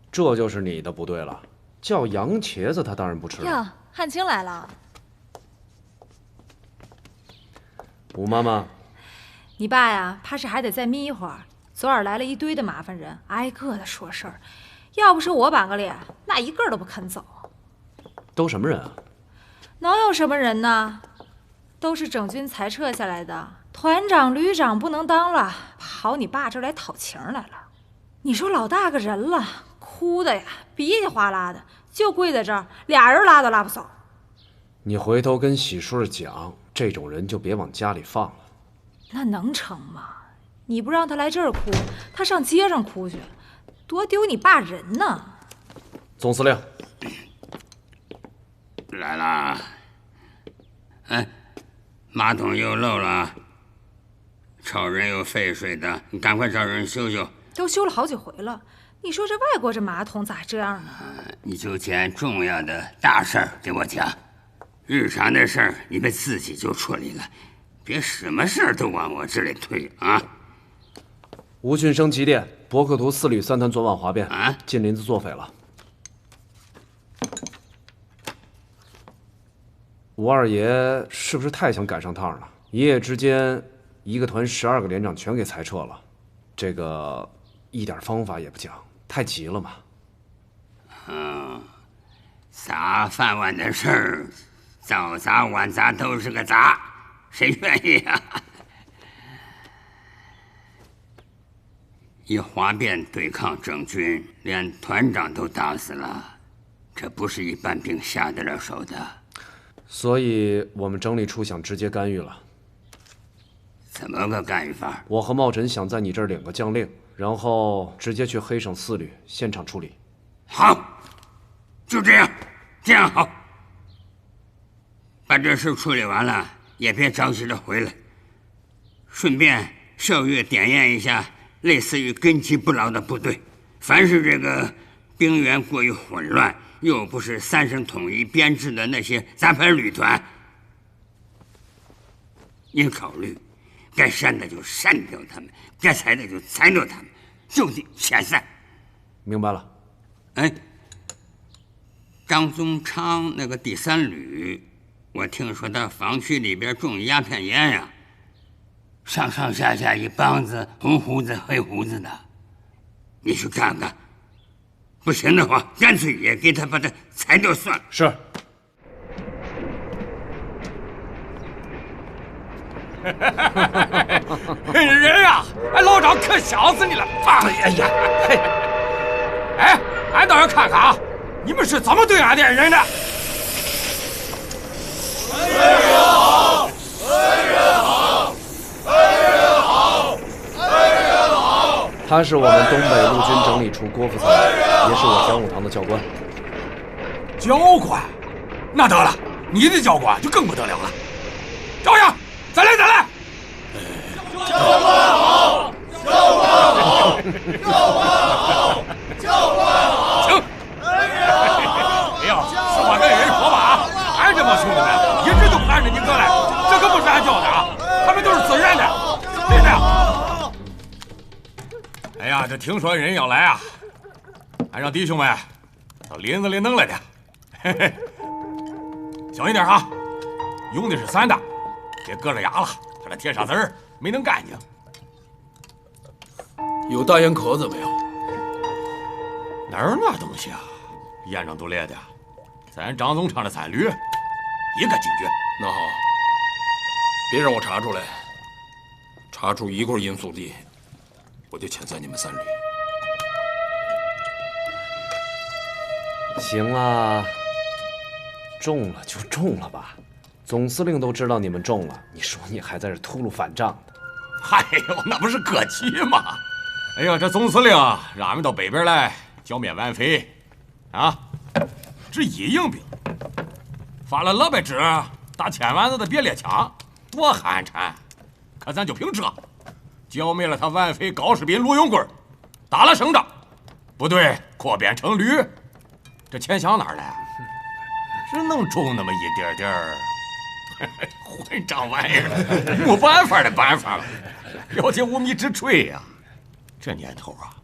这就是你的不对了，叫洋茄子他当然不吃了。哟，汉卿来了。吴妈妈，你爸呀，怕是还得再眯一会儿。昨儿来了一堆的麻烦人，挨个的说事儿，要不是我板个脸，那一个都不肯走。都什么人啊？能有什么人呢？都是整军裁撤下来的，团长、旅长不能当了，跑你爸这儿来讨情来了。你说老大个人了，哭的呀，鼻涕哗啦的，就跪在这儿，俩人拉都拉不走。你回头跟喜顺讲，这种人就别往家里放了。那能成吗？你不让他来这儿哭，他上街上哭去，多丢你爸人呢。总司令，来啦！哎，马桶又漏了，臭人有废水的，你赶快找人修修。都修了好几回了，你说这外国这马桶咋这样呢？你就捡重要的大事儿给我讲，日常的事儿你们自己就处理了，别什么事儿都往我这里推啊！吴俊生急电，伯克图4旅3团昨晚哗变，进林子作匪了。吴二爷是不是太想赶上趟了？一夜之间，一个团12个连长全给裁撤了，这个一点方法也不讲，太急了嘛。砸饭碗的事儿，早砸晚砸都是个砸，谁愿意啊？以哗变对抗整军，连团长都打死了，这不是一般兵下得了手的。所以我们整理处想直接干预了。怎么个干预法？我和茂臣想在你这儿领个将令，然后直接去黑省4旅现场处理。好，就这样，这样好。把这事处理完了，也别着急着回来，顺便受阅点验一下类似于根基不牢的部队。凡是这个兵员过于混乱，又不是3省统一编制的那些杂牌旅团，应考虑该删的就删掉他们，该裁的就裁掉他们，就地遣散。明白了。哎，张宗昌那个第3旅，我听说他防区里边种鸦片烟呀，上上下下一帮子红胡子黑胡子的，你去看看。不行的话，干脆也给他把他裁掉算了。是。人呀，哎，老张可想死你了！哎呀，嘿，哎，俺倒要看看啊，你们是怎么对俺店人的？恩人好，恩人好，恩人好，恩人好。他是我们东北陆军整理处郭副参，也是我讲武堂的教官。教官？那得了，你的教官就更不得了了。照样，再来，再来。教官好，教官好，教官好，教官好。行。恩人好。哎呀，实话跟人说吧啊，俺这帮兄弟们一直都盼着你哥来，这可不是俺叫的啊，他们都是自愿的，真的。哎呀，这听说人要来啊，俺让弟兄们到林子里弄来点，嘿嘿，小心点啊，用的是散的，别硌着牙了，它这铁砂丝儿没弄干净。有大烟壳子没有？哪有那东西啊？烟上都裂的，咱张宗昌的3旅一个禁军。那好，别让我查出来，查出一棍罂粟地，我就遣散你们3旅。行了，中了就中了吧，总司令都知道你们中了，你说你还在这秃噜反账的？哎呦，那不是客气吗？哎呀，这总司令让俺们到北边来剿灭顽匪，啊，这一应兵，发了200支大1000万子的别列枪，多寒碜！可咱就凭这，剿灭了他顽匪高士斌、卢永贵，打了胜仗，部队扩编成旅，这钱想哪儿来？只能种那么一点点儿混账玩意儿，没办法的办法了，了解无米之炊呀。这年头啊，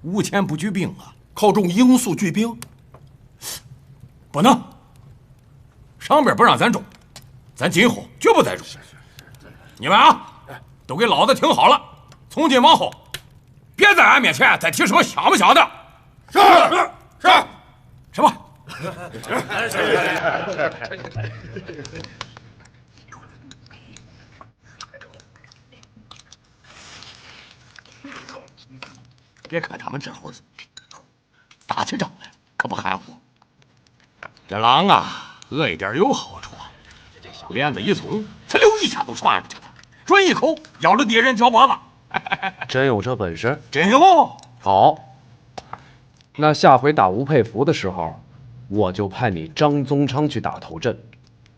无钱不举兵啊，靠种罂粟举兵，不能。上边不让咱种，咱今后绝不再种。你们啊，都给老子听好了，从今往后，别在俺面前再提什么想不想的。是。什么？别看他们这猴子，打起仗来可不含糊。这狼啊，饿一点有好处。这小帘子一松，呲溜一下都窜出去了，准一口咬了敌人脚脖子。真有这本事？真有。好，那下回打吴佩孚的时候，我就派你张宗昌去打头阵，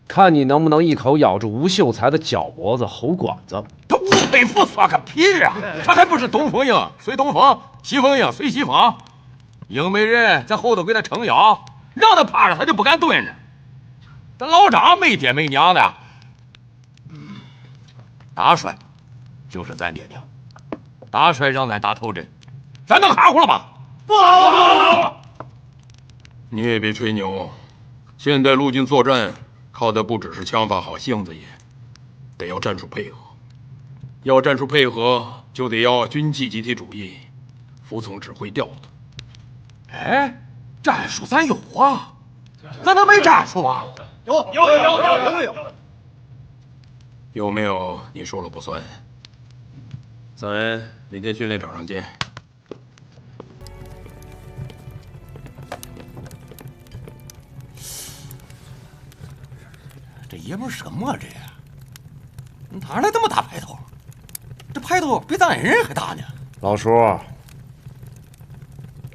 看你能不能一口咬住吴秀才的脚脖子、喉管子。他吴佩孚算个屁啊！他还不是东风营随东风，西风营随西风。英美人在后头给他撑腰，让他趴着他就不敢蹲着。咱老张没爹没娘的，大帅就是咱爹娘。大帅让咱打头阵，咱能含糊了吗？不好！你也别吹牛，现在陆军作战靠的不只是枪法好、性子野，得要战术配合。要战术配合，就得要军纪集体主义，服从指挥调度。哎，战术咱有啊，咱能没战术啊？有。有没有你说了不算。咱明天训练场上见。这爷们什么这？哪来这么大派头？这派头比咱恩人还大呢。老叔，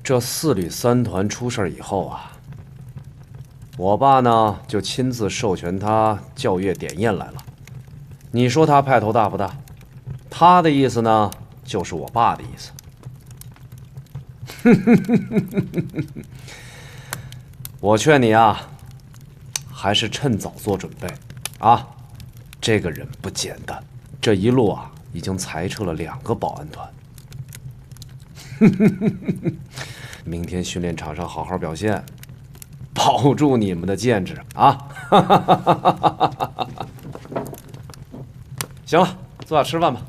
这4旅3团出事以后啊，我爸呢就亲自授权他校阅点验来了。你说他派头大不大？他的意思呢，就是我爸的意思。我劝你啊，还是趁早做准备啊！这个人不简单，这一路啊，已经裁撤了2个保安团。明天训练场上好好表现，保住你们的建制啊！行了，坐下吃饭吧。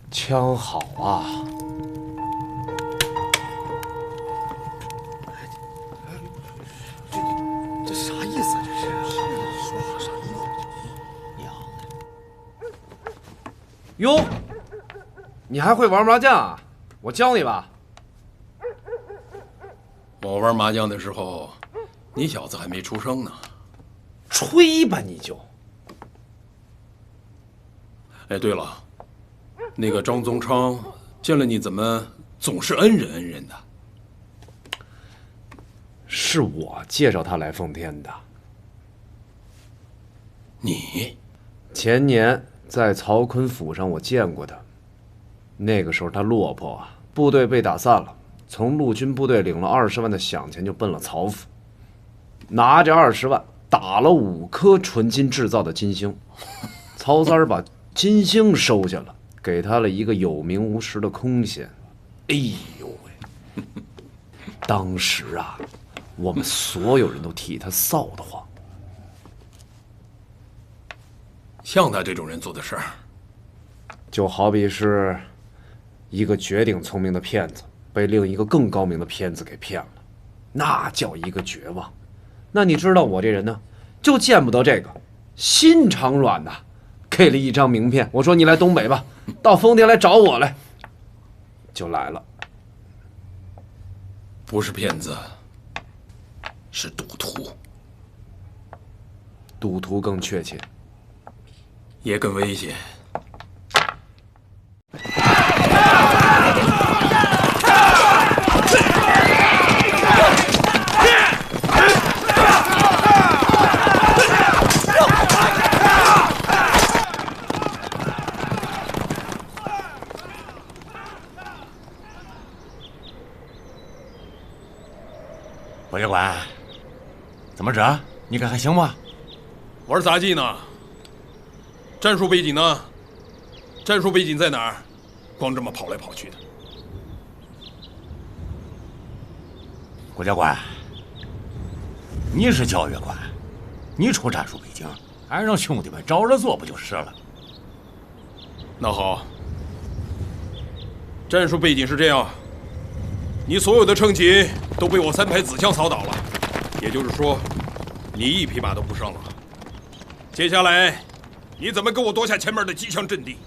枪好啊！这啥意思？这是说啥意思？哟，你还会玩麻将啊？我教你吧。我玩麻将的时候，你小子还没出生呢。吹吧你就。哎，对了，那个张宗昌见了你怎么总是恩人的？是我介绍他来奉天的。你？前年在曹锟府上我见过他，那个时候他落魄啊，部队被打散了，从陆军部队领了20万的饷钱就奔了曹府，拿着20万打了5颗纯金制造的金星，曹三儿把金星收下了，给他了一个有名无实的空衔。哎呦喂！当时啊，我们所有人都替他臊得慌。像他这种人做的事儿，就好比是一个绝顶聪明的骗子被另一个更高明的骗子给骗了，那叫一个绝望。那你知道我这人呢，就见不得这个，心肠软呐。给了一张名片，我说你来东北吧，到丰田来找我来，就来了。不是骗子，是赌徒。赌徒更确切，也更危险。怎么着？你看还行吗？玩杂技呢？战术背景呢？战术背景在哪儿？光这么跑来跑去的。郭教官，你是教育官，你出战术背景，俺让兄弟们照着做不就是了？那好，战术背景是这样：你所有的乘骑都被我3排子枪扫倒了，也就是说，你1匹马都不剩了。接下来，你怎么给我夺下前面的机枪阵地？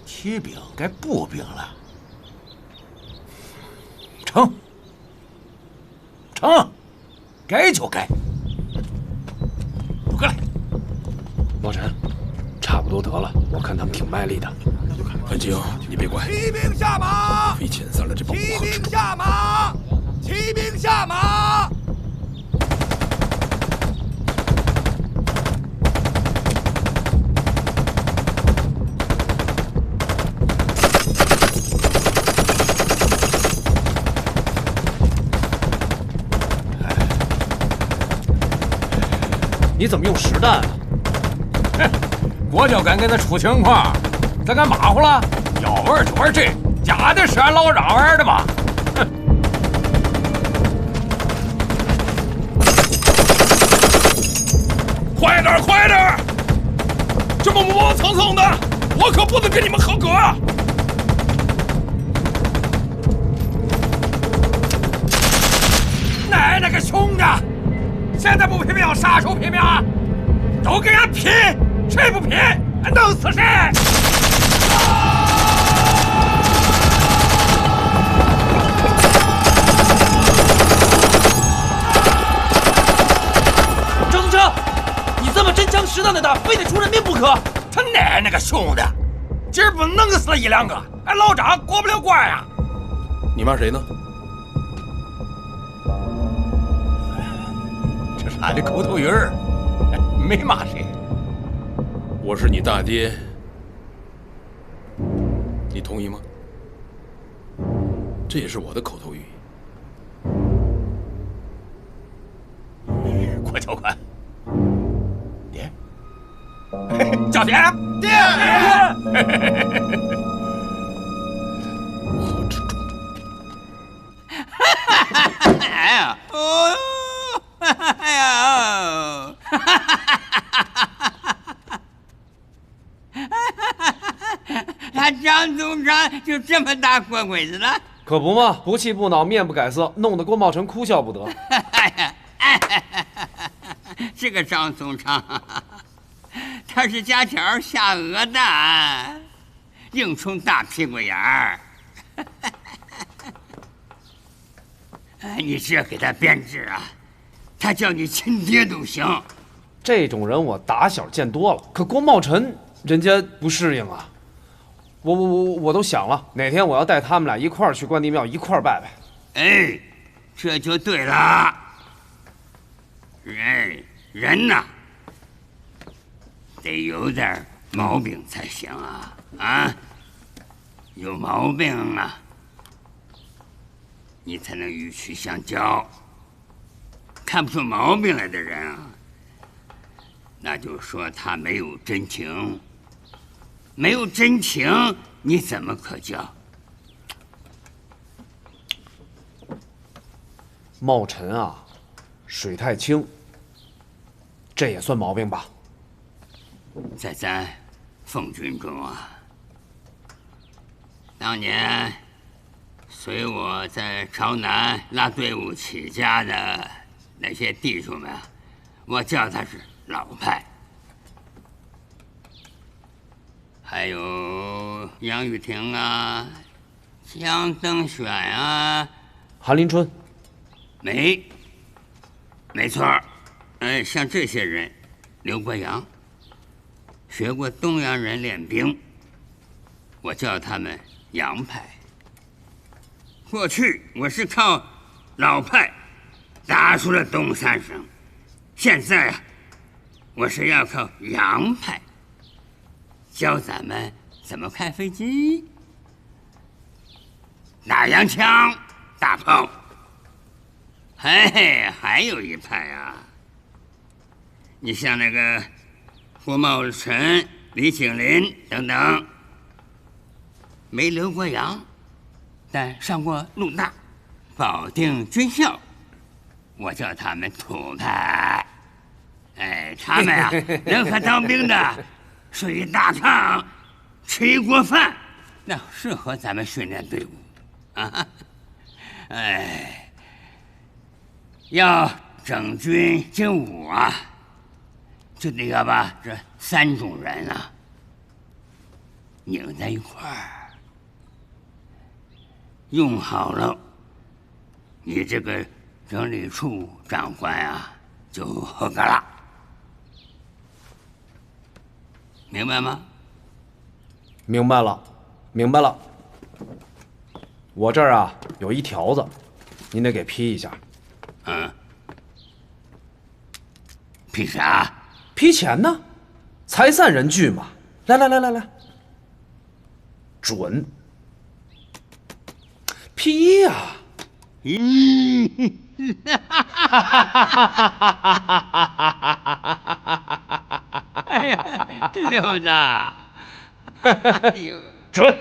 骑兵该步兵了。成，该就该。都过来。老陈，差不多得了，我看他们挺卖力的。韩青，你别管。骑兵下马！费遣散了这帮不好吃。骑兵下马！骑兵下马！你怎么用实弹啊？哼，郭教官跟他出情况，咱敢马虎了？要玩就玩这，假的是俺老张玩的吗？哼！快点，快点！这么磨磨蹭蹭的，我可不能跟你们合格啊！那个兄弟！现在不拼命，啥时候拼命？都跟俺拼！谁不拼，俺弄死谁！张宗昌，你这么真枪实弹的打，非得出人命不可！他那个兄弟，今儿不弄死了1、2个，俺老张过不了关呀！你骂谁呢？俺的口头语儿，没骂谁。我是你大爹，你同意吗？这也是我的口头语。郭教官，爹，叫爹，爹。好吃重。哎呀，哦。哎呀！他张宗昌就这么大过鬼子了？可不嘛，不气不恼，面不改色，弄得郭茂成哭笑不得。这个张宗昌，他是家条下鹅蛋，硬充大屁股眼儿。你这给他编制啊！他叫你亲爹都行。这种人我打小见多了，可郭茂辰人家不适应啊。我都想了，哪天我要带他们俩一块儿去关帝庙，一块儿拜拜。哎，这就对了。人呐，得有点毛病才行啊！啊，有毛病啊，你才能与其相交。看不出毛病来的人啊，那就说他没有真情。没有真情，你怎么可交？茂辰啊，水太清，这也算毛病吧？在咱奉军中啊，当年随我在朝南拉队伍起家的那些弟兄们，我叫他是老派。还有杨玉婷啊，江登选啊，韩林春，没错，像这些人，刘国阳学过东洋人练兵，我叫他们洋派。过去我是靠老派打出了东三省，现在啊，我是要靠洋派教咱们怎么开飞机、打洋枪、大炮。还有一派啊，你像那个胡茂臣、李景林等等，没留过洋，但上过陆大，保定军校，我叫他们土派。他们呀，能和当兵的睡一大炕，吃一锅饭，那适合咱们训练队伍啊！要整军经武啊，就得要把这3种人啊拧在一块儿，用好了，你这个整理处长官啊就合格了。明白吗？明白了，明白了。我这儿啊有一条子，您得给批一下。批啥？批钱呢？财散人聚嘛。来，准。批呀！哎呀，刘大，准。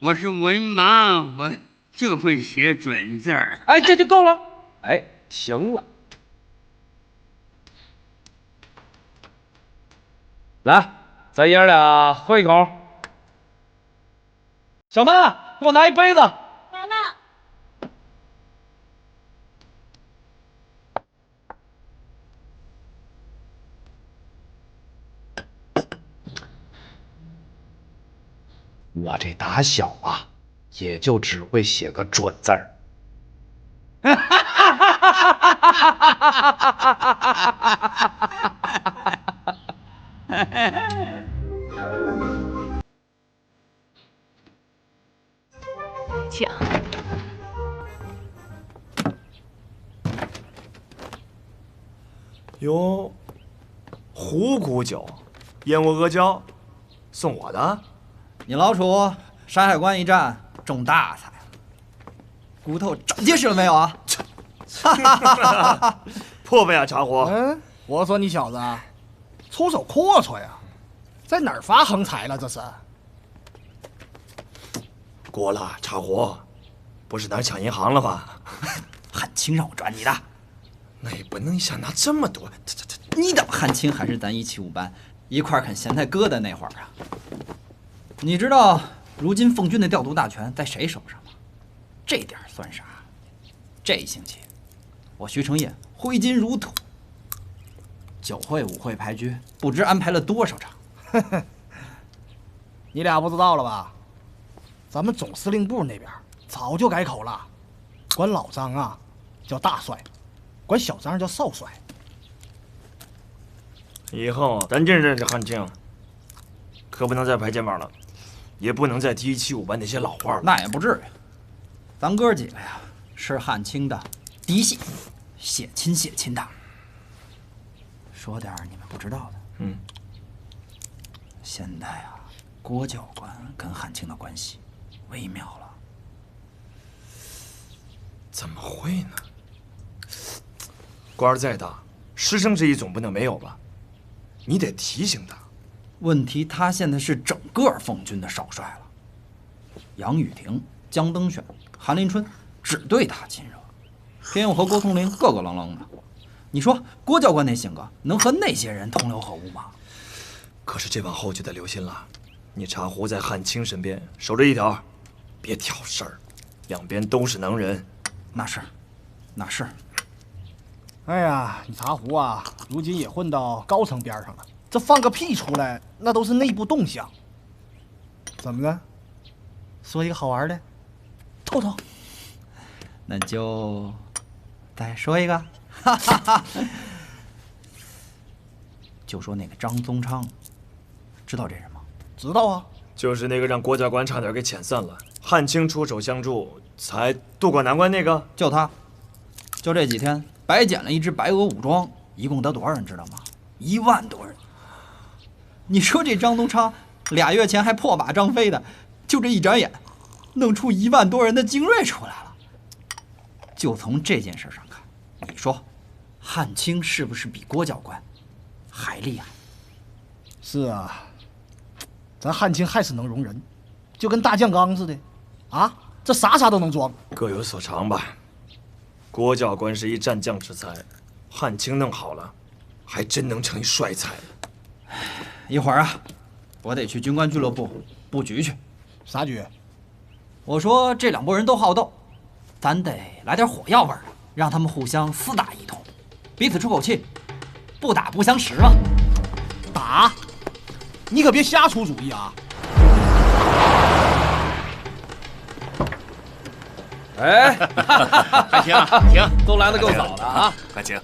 我是文盲，我就会写准字儿。这就够了。行了。来，咱爷俩喝一口。小曼，给我拿一杯子。来了。我这打小啊，也就只会写个准字儿。请。哟，虎骨酒，燕窝阿胶，送我的。你老楚山海关一战中大彩了，骨头长结实了没有啊？破费啊，茶壶！我说你小子出手阔绰呀，在哪儿发横财了？这是？过了，茶壶，不是哪儿抢银行了吧？汉卿让我转你的，那也不能一下拿这么多。你当汉卿还是咱175班一块啃咸菜疙瘩那会儿啊？你知道如今奉军的调度大权在谁手上吗？这点算啥？这一星期，我徐承业挥金如土，酒会、舞会、牌局，不知安排了多少场。你俩不知道了吧？咱们总司令部那边早就改口了，管老张啊叫大帅，管小张叫少帅。以后咱真认识汉卿，可不能再拍肩膀了，也不能再提175班那些老话了。那也不至于，咱哥几个呀是汉卿的嫡系，血亲的。说点你们不知道的，现在啊，郭教官跟汉卿的关系微妙了。怎么会呢？官儿再大，师生之谊总不能没有吧？你得提醒他。问题他现在是整个奉军的少帅了，杨雨婷、江登选、韩林春只对他亲热，田永和、郭松龄个个愣愣的。你说郭教官那性格能和那些人同流合污吗？可是这往后就得留心了。你茶壶在汉卿身边守着一条，别挑事儿，两边都是能人。那是。哎呀，你茶壶啊，如今也混到高层边上了，这放个屁出来，那都是内部动向。怎么的？说一个好玩的，透。那就再说一个，就说那个张宗昌，知道这人吗？知道啊，就是那个让郭教官差点给遣散了，汉卿出手相助才渡过难关那个，就他。就这几天白捡了一支白俄武装，一共得多少人知道吗？1万多人。你说这张宗昌2月前还破把张飞的，就这一眨眼，弄出1万多人的精锐出来了。就从这件事上看，你说汉卿是不是比郭教官还厉害？是啊，咱汉卿还是能容人，就跟大酱缸似的，啊，这啥都能装。各有所长吧。郭教官是一战将之才，汉卿弄好了，还真能成一帅才。一会儿啊，我得去军官俱乐部布局去。啥局？我说这两拨人都好斗，咱得来点火药味的，让他们互相厮打一通，彼此出口气，不打不相识嘛。打？你可别瞎出主意啊！哎，汉卿，停，都来得够早的啊！汉卿，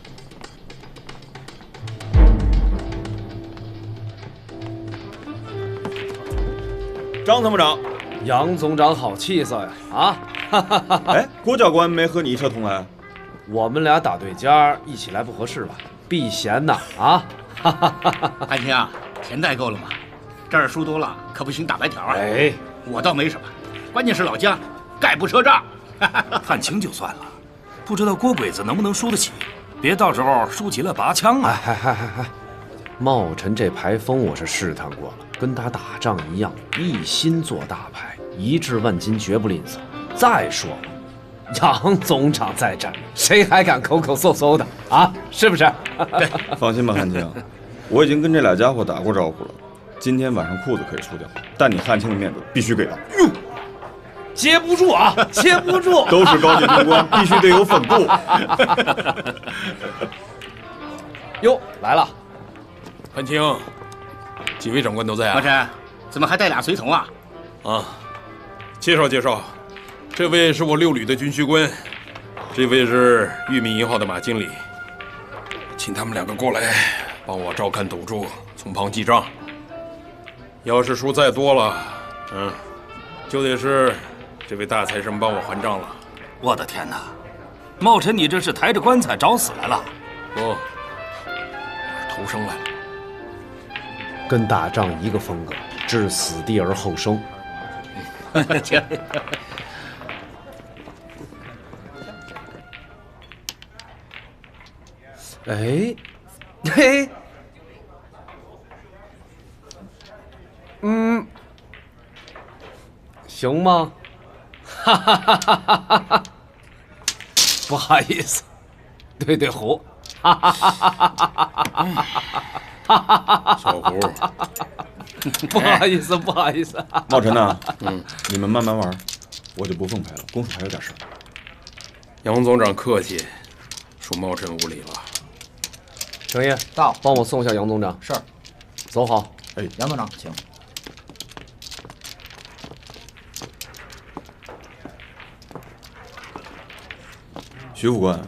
张参谋长，杨总长好气色呀！啊，哎，郭教官没和你一车同来？我们俩打对家，一起来不合适吧？避嫌呐！啊，汉卿啊，钱带够了吗？这儿输多了可不行打白条啊！哎，我倒没什么，关键是老姜概不赊账。汉卿就算了，不知道郭鬼子能不能输得起，别到时候输急了拔枪啊！茂臣这牌风我是试探过了，跟他打仗一样，一心做大牌，一掷万金绝不吝啬。再说了，杨总长在这儿，谁还敢口口搜搜的啊？是不是？放心吧，汉卿，我已经跟这俩家伙打过招呼了。今天晚上裤子可以出掉，但你汉卿的面子必须给到。接不住啊，接不住！都是高级军官，必须得有粉度。哟，来了，汉卿，几位长官都在啊？马晨，怎么还带俩随从啊？啊，介绍介绍，这位是我6旅的军需官，这位是玉米银号的马经理，请他们2个过来帮我照看赌注，从旁记账。要是输再多了，就得是这位大财神帮我还账了。我的天哪，茂臣，你这是抬着棺材找死来了？不，我是投生来了。跟打仗一个风格，置死地而后生。哎，嘿，行吗？不好意思，对对胡。小胡，不好意思，不好意思。茂臣呐，你们慢慢玩，我就不奉陪了，公署还有点事儿。杨总长客气，恕茂臣无礼了。程爷到，帮我送下杨总长。是，走好。哎，杨总长，请。徐副官，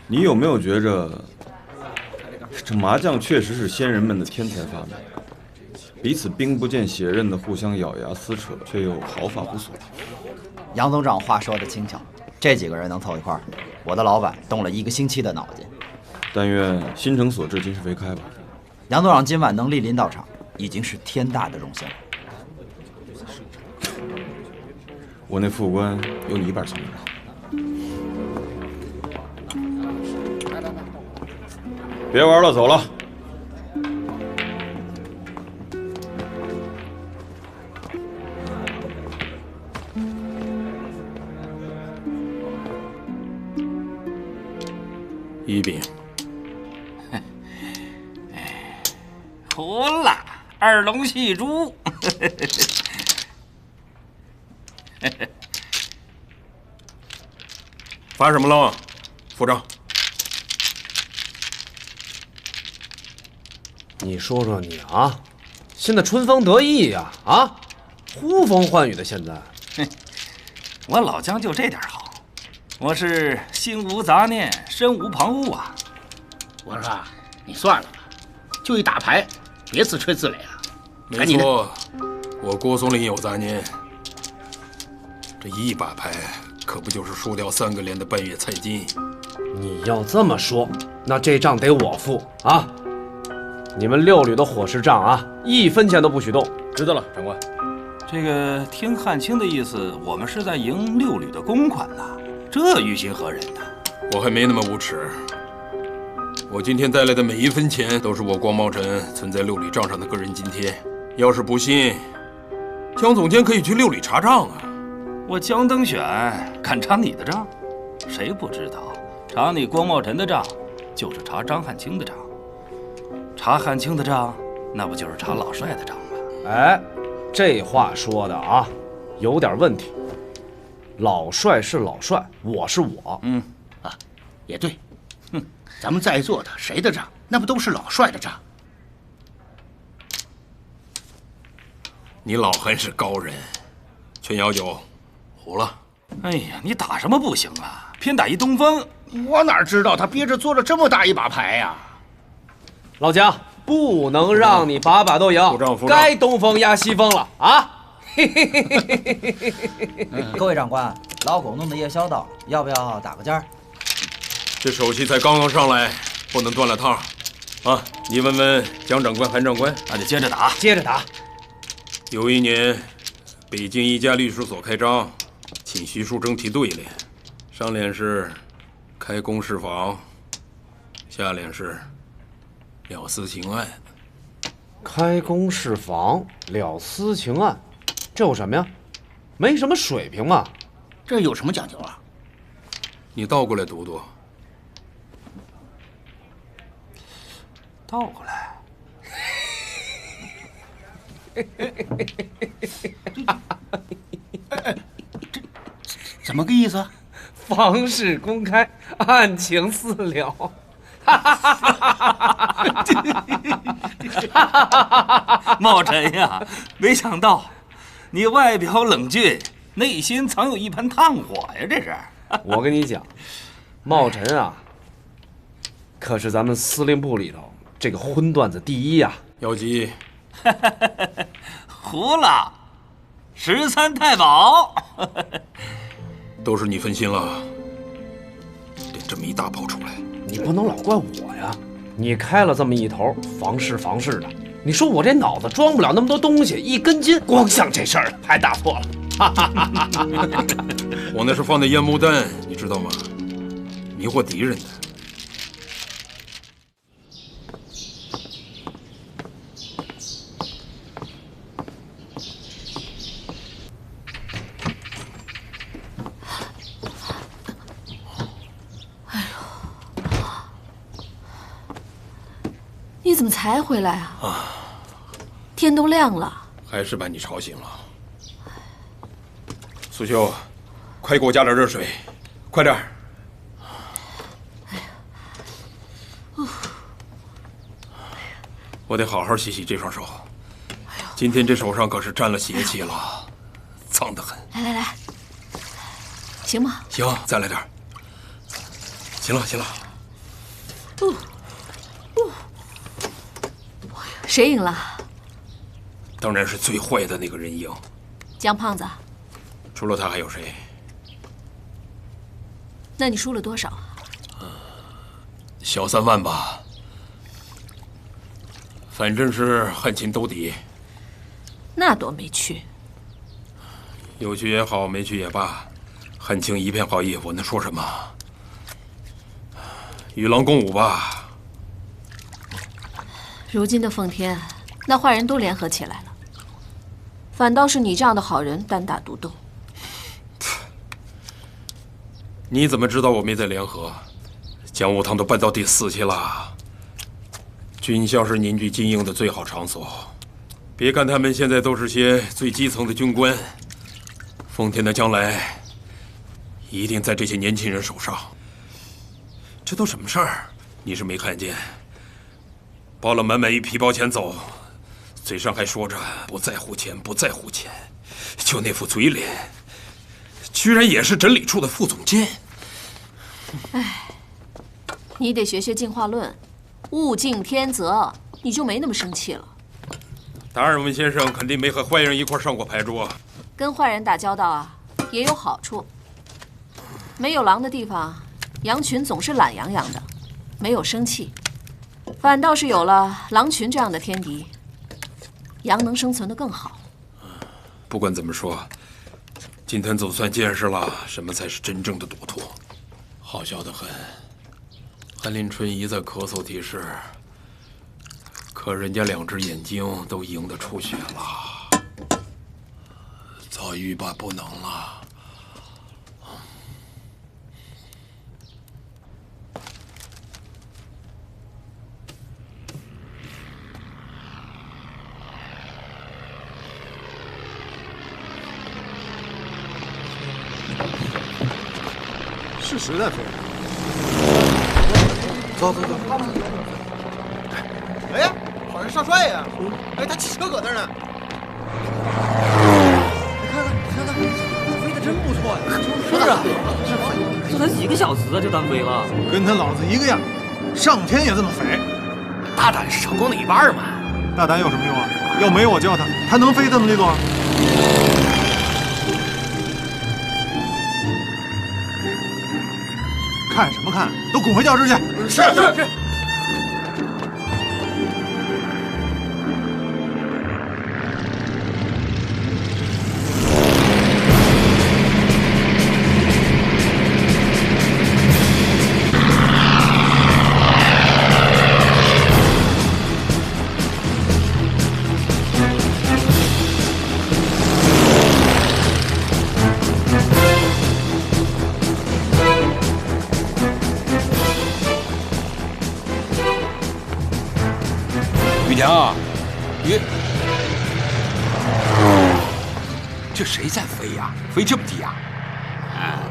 你有没有觉着这麻将确实是先人们的天才发明？彼此兵不见血刃的互相咬牙撕扯，却又毫发无损。杨总长话说的轻巧，这几个人能凑一块儿，我的老板动了1个星期的脑筋。但愿心诚所至，金石为开吧。杨总长今晚能莅临到场，已经是天大的荣幸了。我那副官有你1半聪明。别玩了，走了。一饼，胡了，2龙戏珠。发什么愣？付账。你说说你啊，现在春风得意呀，啊，呼风唤雨的现在。我老姜就这点好，我是心无杂念，身无旁骛啊。我说你算了吧，就一打牌，别自吹自擂了。没错，我郭松龄有杂念，这一把牌可不就是输掉3个连的半月菜金。你要这么说，那这账得我付啊！你们6旅的伙食账啊，1分钱都不许动。知道了，长官。这个听汉卿的意思，我们是在赢6旅的公款呐。这于心何忍呢？我还没那么无耻。我今天带来的每一分钱都是我光茂臣存在六里账上的个人津贴。要是不信，江总监可以去六里查账啊。我江登选敢查你的账？谁不知道，查你光茂臣的账，就是查张汉卿的账。查汉卿的账，那不就是查老帅的账吗？哎，这话说的啊，有点问题。老帅是老帅，我是我。也对。咱们在座的谁的账，那不都是老帅的账？你老韩是高人，劝药酒糊了。哎呀，你打什么不行啊？偏打一东风。我哪知道他憋着做了这么大一把牌呀！老姜，不能让你把把都赢，该东风压西风了啊！各位长官，老狗弄的夜宵到了，要不要打个尖儿？这手气才刚刚上来，不能断了趟啊！你问问江长官、韩长官，那就接着打，接着打。有一年，北京一家律师所开张，请徐树铮提对联，上联是开公事房，下联是了私情案。开公事房，了私情案，这有什么呀？没什么水平嘛。这有什么讲究啊？你倒过来读读。倒过来。怎么个意思？房事公开，案情私了。茂臣呀，没想到你外表冷峻，内心藏有一盆炭火呀！这是。我跟你讲，茂臣啊，可是咱们司令部里头这个荤段子第一呀。姚吉，糊了，13太保。都是你分心了，点这么一大炮出来。你不能老怪我呀！你开了这么一头，房事的，你说我这脑子装不了那么多东西，一根筋，光想这事儿还打错了。我那是放的烟幕弹，你知道吗？迷惑敌人的。你怎么才回来啊？天都亮了。还是把你吵醒了。苏秀，快给我加点热水，快点！我得好好洗洗这双手。今天这手上可是沾了邪气了，脏得很。来，行吗？行，再来点。行了。谁赢了？当然是最坏的那个人赢。姜胖子。除了他还有谁？那你输了多少？小3万吧。反正是汉秦兜底。那多没趣。有趣也好，没趣也罢，汉卿一片好意，我能说什么？与狼共舞吧。如今的奉天，那坏人都联合起来了，反倒是你这样的好人单打独斗。你怎么知道我没在联合？讲武堂都办到第4期了，军校是凝聚精英的最好场所。别看他们现在都是些最基层的军官，奉天的将来一定在这些年轻人手上。这都什么事儿？你是没看见？包了满满一皮包钱走，嘴上还说着不在乎钱，不在乎钱，就那副嘴脸，居然也是整理处的副总监。哎，你得学学进化论，物竞天择，你就没那么生气了。达尔文先生肯定没和坏人一块上过牌桌。跟坏人打交道啊，也有好处。没有狼的地方，羊群总是懒洋洋的，没有生气。反倒是有了狼群这样的天敌，羊能生存得更好。不管怎么说，今天总算见识了什么才是真正的赌徒。好笑得很。韩林春一再咳嗽提示，可人家2只眼睛都映得出血了，早欲罢不能了。是实在飞。走。哎呀，好像少帅呀！哎，他汽车搁那儿呢。你看，飞得真不错呀！是啊，这才几个小时啊，就单飞了，跟他老子一个样，上天也这么飞。大胆是成功的一半嘛。大胆有什么用啊？要没我教他，他能飞这么利落？看什么看？都滚回教室去！是。雨婷，这谁在飞呀？飞这么低呀？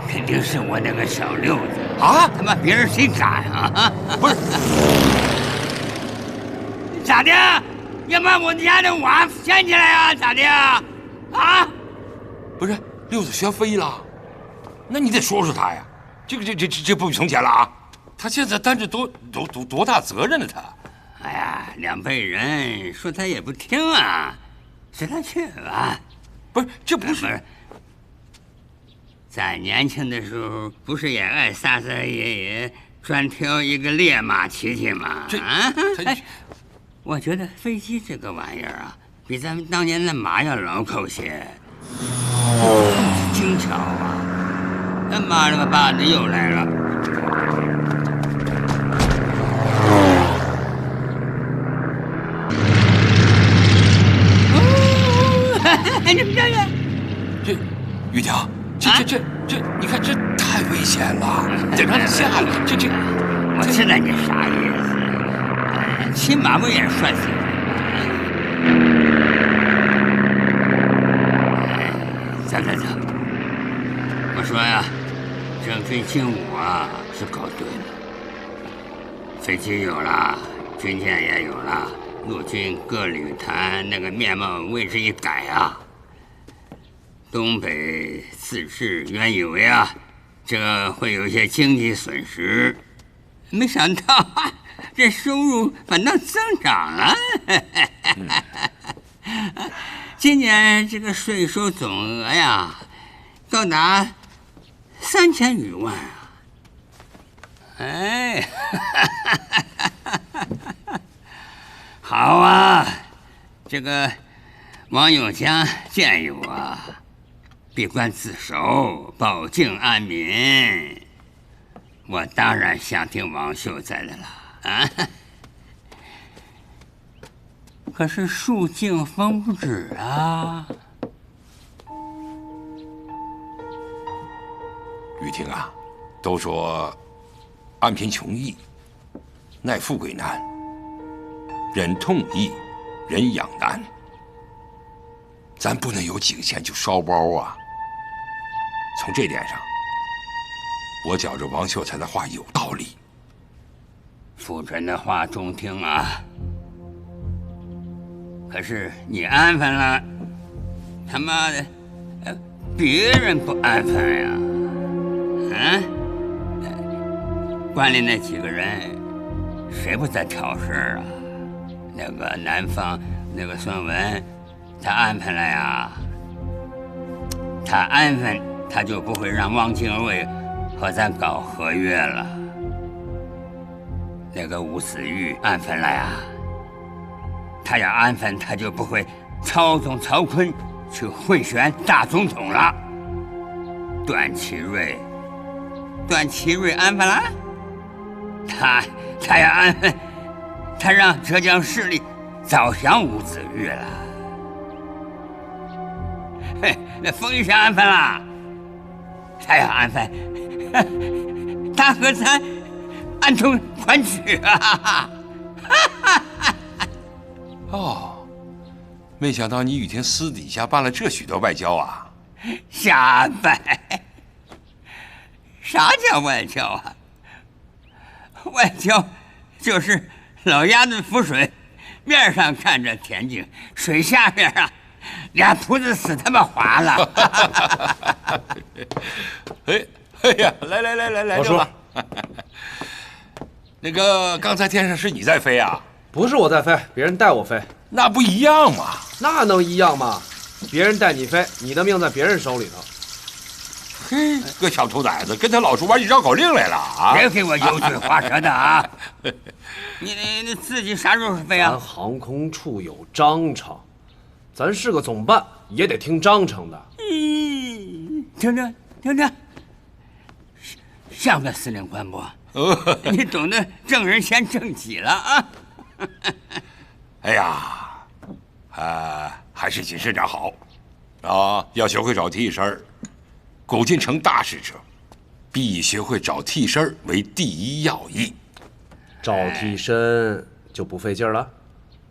肯定是我那个小六子啊！他妈别人谁敢啊？不是，咋的？要把我家的娃掀起来啊？咋的？啊？不是，六子学飞了，那你得说说他呀。这不比从前了啊！他现在担着多大责任呢？他。哎呀，2辈人说他也不听啊，随他去吧。不是，这不是。在年轻的时候，不是也爱撒撒野野，专挑一个烈马骑骑吗？我觉得飞机这个玩意儿啊，比咱们当年的马要牢靠些。精巧啊！他妈了个巴子又来了！你们这这雨婷，这，你看这太危险了，得让他下来。我知道你啥意思，骑马不也摔死了？走，我说呀，郑飞精武啊是搞对了，飞机有了，军舰也有了，陆军各旅团那个面貌为之一改啊。东北自治原以为啊，这会有一些经济损失，没想到这收入反倒增长了。今年这个税收总额呀，高达3000余万啊！哎，好啊，这个王永江建议我闭关自守，保境安民。我当然想听王秀才的了啊！可是树静风不止啊！雨婷啊，都说安贫穷易，耐富贵难，忍痛易，忍养难。咱不能有几个钱就烧包啊！从这点上，我觉着王秀才的话有道理。夫人的话中听啊，可是你安分了，他妈的，别人不安分呀！关里那几个人，谁不在挑事儿啊？那个南方那个孙文，他安分了呀。他安分，他就不会让汪精卫和咱搞合约了。那个吴子玉安分了呀，他要安分，他就不会操纵曹锟去混选大总统了。段祺瑞安分了？他要安分，他让浙江势力早降伍子胥了。嘿，那冯玉祥安分了，他要安分，他和咱暗通款曲啊！哦，没想到你雨天私底下办了这许多外交啊！瞎掰！啥叫外交啊？外交就是老鸭子浮水，面上看着恬静，水下面啊，俩扑子死他妈滑了。哎呀，来，老叔，那个刚才天上是你在飞啊？不是我在飞，别人带我飞。那不一样嘛？那能一样吗？别人带你飞，你的命在别人手里头。嘿，个小兔崽子，跟他老叔玩一绕口令来了啊！别给我油嘴滑舌的啊！你自己啥时候飞啊？咱航空处有章程，咱是个总办，也得听章程的。听着，像个司令官不？你懂得正人先正己了啊！哎呀，还是谨慎点好啊！要学会找替身儿。古今成大事者，必学会找替身儿为第一要义。找替身就不费劲了，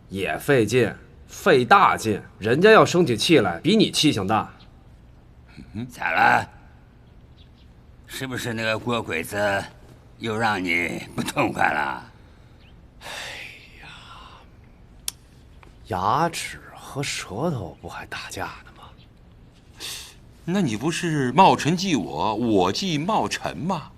也费劲，费大劲。人家要生起气来，比你气性大。咋了？是不是那个郭鬼子又让你不痛快了？牙齿和舌头不还打架呢吗？那你不是冒尘忌我，我忌冒尘吗？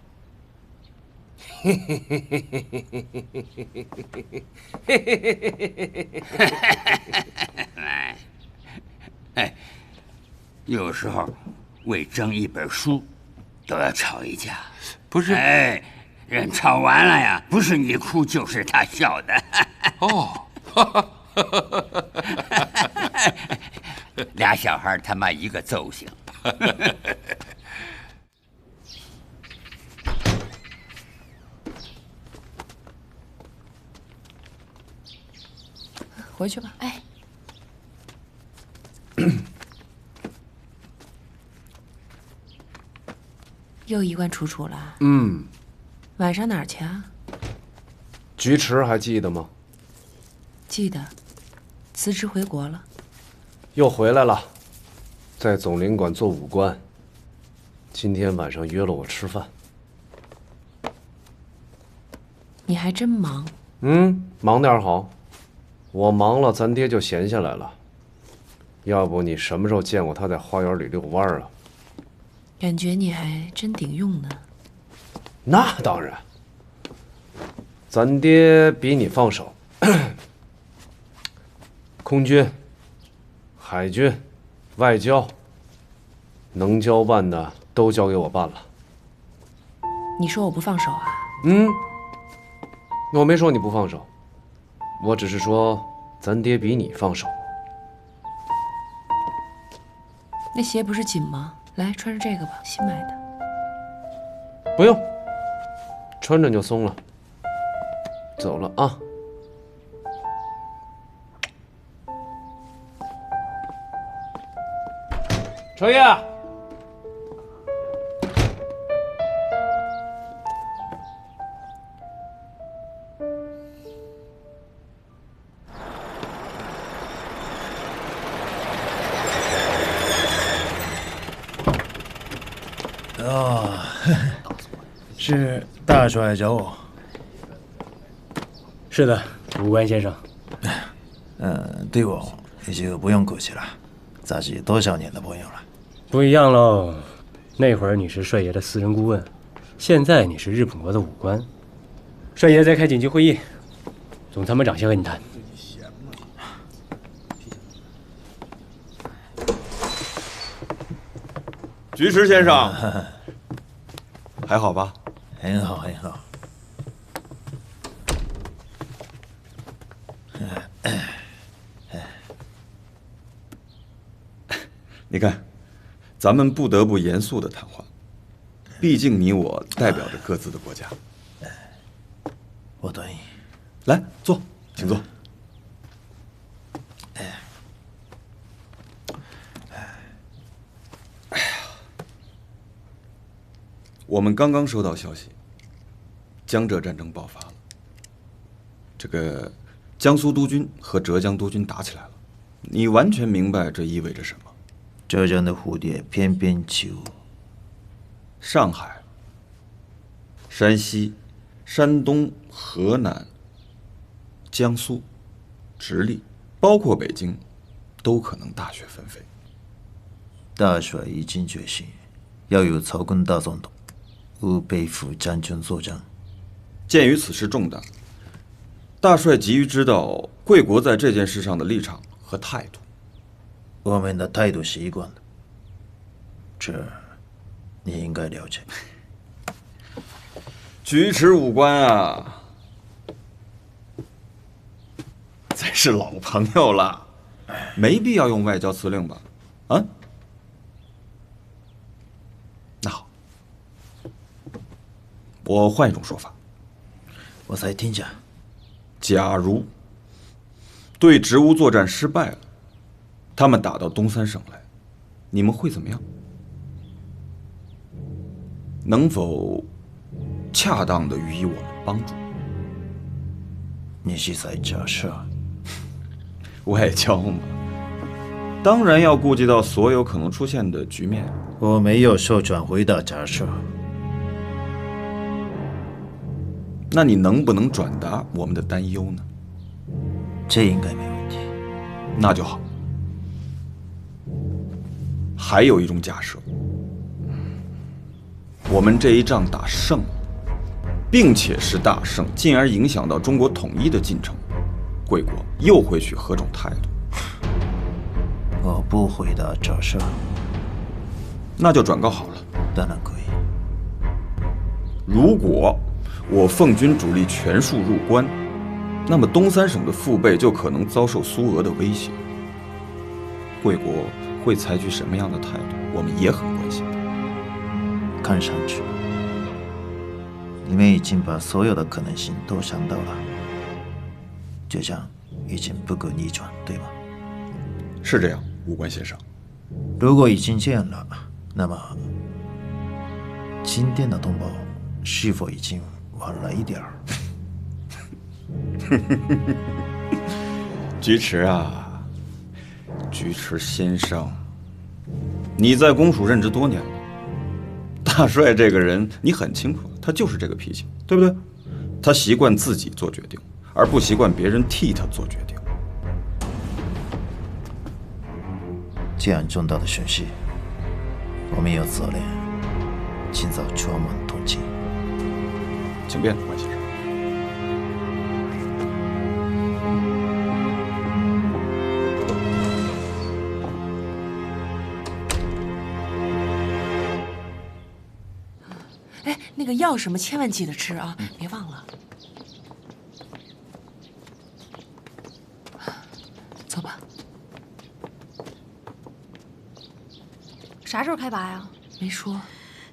哎，有时候为争一本书都要吵一架，不是？哎，人吵完了呀，不是你哭就是他笑的。哦。俩小孩他妈一个揍性。回去吧。哎，又衣冠楚楚了。晚上哪儿去啊？菊池还记得吗？记得，辞职回国了。又回来了，在总领馆做武官。今天晚上约了我吃饭。你还真忙。忙点好。我忙了，咱爹就闲下来了。要不你什么时候见过他在花园里遛弯啊？感觉你还真顶用呢。那当然。咱爹比你放手。空军、海军、外交，能交办的都交给我办了。你说我不放手啊？我没说你不放手，我只是说咱爹比你放手。那鞋不是紧吗？来，穿上这个吧，新买的。不用，穿着就松了。走了啊。程爷，是大帅找我。是的，武官先生。对我你就不用客气了，咱是多少年的朋友了。不一样喽，那会儿你是帅爷的私人顾问，现在你是日本国的武官。帅爷在开紧急会议，总参谋长先和你谈。菊池先生，还好吧？很好，很好。你看，咱们不得不严肃的谈话。毕竟你我代表着各自的国家。我同意。来，坐，请坐。我们刚刚收到消息，江浙战争爆发了。这个江苏督军和浙江督军打起来了，你完全明白这意味着什么？浙江的蝴蝶翩翩起舞。上海、山西、山东、河南、江苏、直隶，包括北京，都可能大雪纷飞。大帅已经决心，要由曹公大总统吾辈副将军作战。鉴于此事重大，大帅急于知道贵国在这件事上的立场和态度。我们的态度是一贯的，这你应该了解。举止武官啊，咱是老朋友了，没必要用外交辞令吧？啊？那好，我换一种说法。我再听下。假如对直乌作战失败了，他们打到东三省来，你们会怎么样？能否恰当的予以我们帮助？你是在假设？外交嘛，当然要顾及到所有可能出现的局面。我没有授权回答假设。那你能不能转达我们的担忧呢？这应该没问题。那就好。还有一种假设，我们这一仗打胜了，并且是大胜，进而影响到中国统一的进程，贵国又会取何种态度？我不回答假设。那就转告好了。当然可以。如果我奉军主力全数入关，那么东三省的腹背就可能遭受苏俄的威胁。贵国会采取什么样的态度，我们也很关心。看上去，你们已经把所有的可能性都想到了，这样已经不可逆转，对吗？是这样，武官先生。如果已经这样了，那么今天的通报是否已经晚了一点儿？菊池啊，菊池先生，你在公署任职多年了，大帅这个人你很清楚，他就是这个脾气，对不对？他习惯自己做决定，而不习惯别人替他做决定。这样重大的讯息，我们有责任尽早传闻通缉。请便，关先生。哎，那个药什么千万记得吃啊，别忘了。走吧。啥时候开拔呀？没说。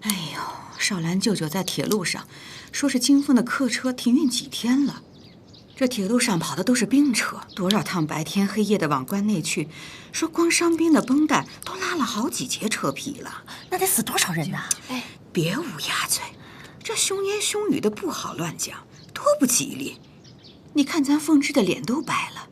哎呦，少兰舅舅在铁路上，说是京丰的客车停运几天了。这铁路上跑的都是兵车，多少趟白天黑夜的往关内去，说光伤兵的绷带都拉了好几节车皮了。那得死多少人呐？哎，别乌鸦嘴，这凶言凶语的不好乱讲，多不吉利。你看咱凤芝的脸都白了。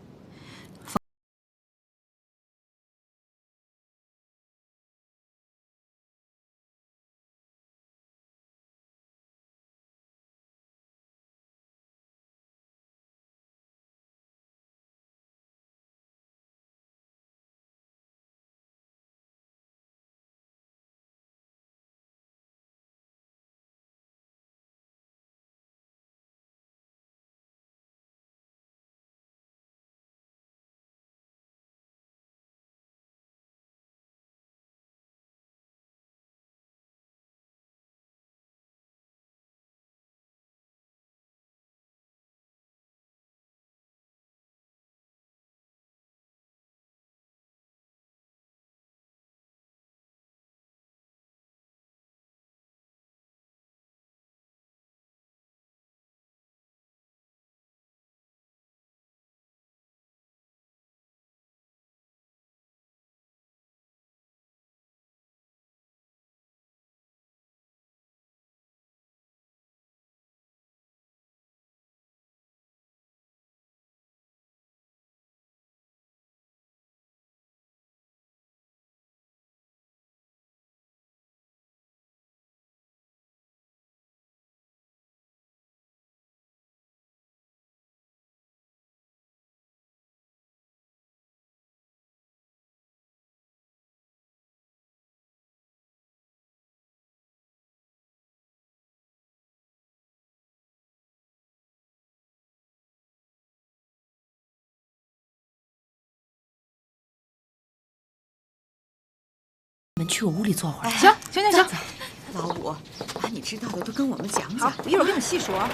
去我屋里坐会儿。行，老五，把你知道的都跟我们讲讲。我一会儿跟你细说。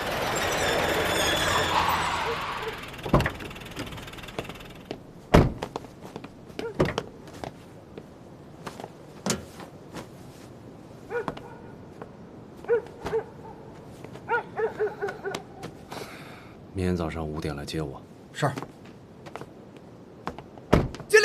明天早上5点来接我。是。敬礼。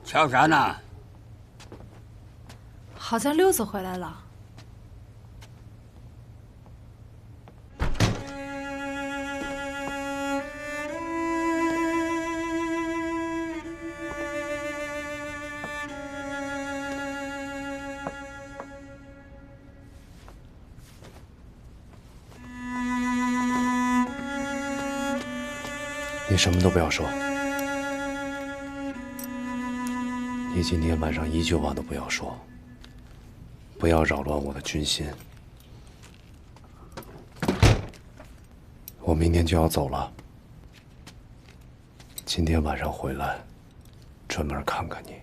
瞧啥呢？好像六子回来了。你什么都不要说。你今天晚上一句话都不要说，不要扰乱我的军心。我明天就要走了，今天晚上回来，专门看看你。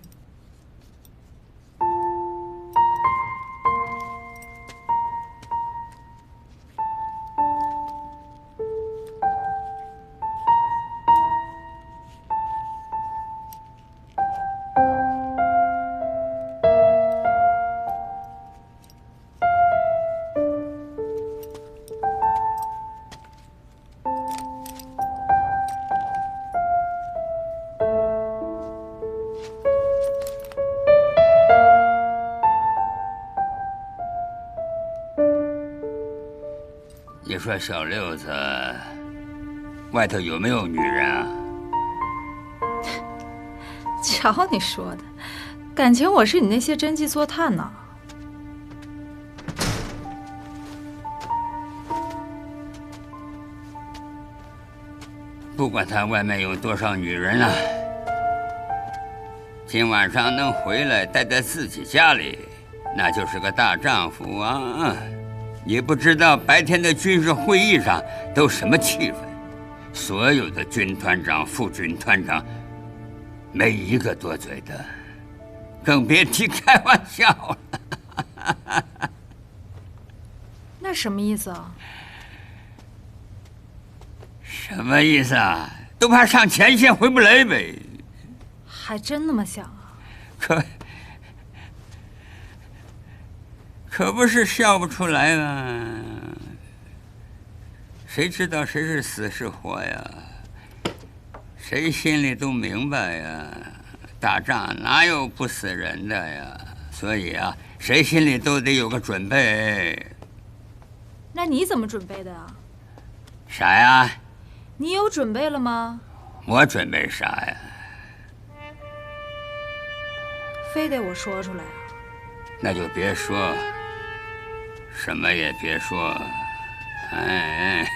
你说小六子外头有没有女人啊？瞧你说的，感情我是你那些侦缉作探呢。不管他外面有多少女人了，今晚上能回来待在自己家里，那就是个大丈夫啊！你不知道白天的军事会议上都什么气氛，所有的军团长、副军团长，没一个多嘴的，更别提开玩笑了。那什么意思啊？什么意思啊？都怕上前线回不来呗。还真那么想啊？可不是笑不出来啊！谁知道谁是死是活呀？谁心里都明白呀。打仗哪有不死人的呀？所以啊，谁心里都得有个准备。那你怎么准备的啊？啥呀？你有准备了吗？我准备啥呀？非得我说出来啊？那就别说。什么也别说，哎，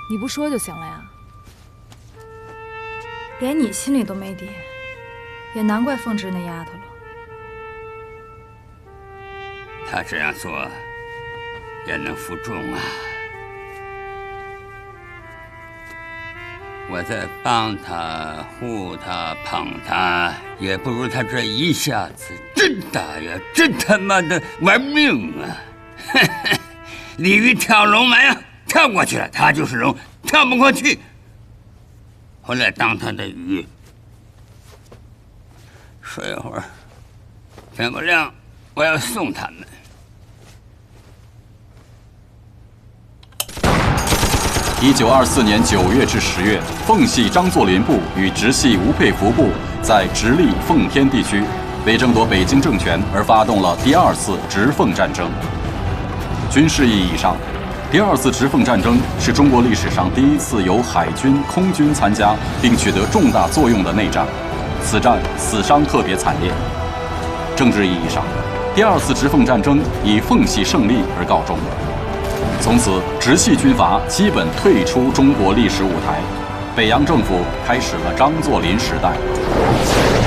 你不说就行了呀。连你心里都没底，也难怪凤芝那丫头了。她这样做也能服众啊！我在帮她、护她、捧她，也不如她这一下子真大呀，真他妈的玩命啊！鲤鱼跳龙门啊，跳过去了它就是龙，跳不过去，我来当它的鱼。睡一会儿，天不亮我要送他们。1924年9月至10月，奉系张作霖部与直系吴佩孚部在直隶奉天地区为争夺北京政权而发动了第2次直奉战争。军事意义上，第2次直奉战争是中国历史上第一次由海军、空军参加并取得重大作用的内战，此战死伤特别惨烈。政治意义上，第2次直奉战争以奉系胜利而告终。从此，直系军阀基本退出中国历史舞台，北洋政府开始了张作霖时代。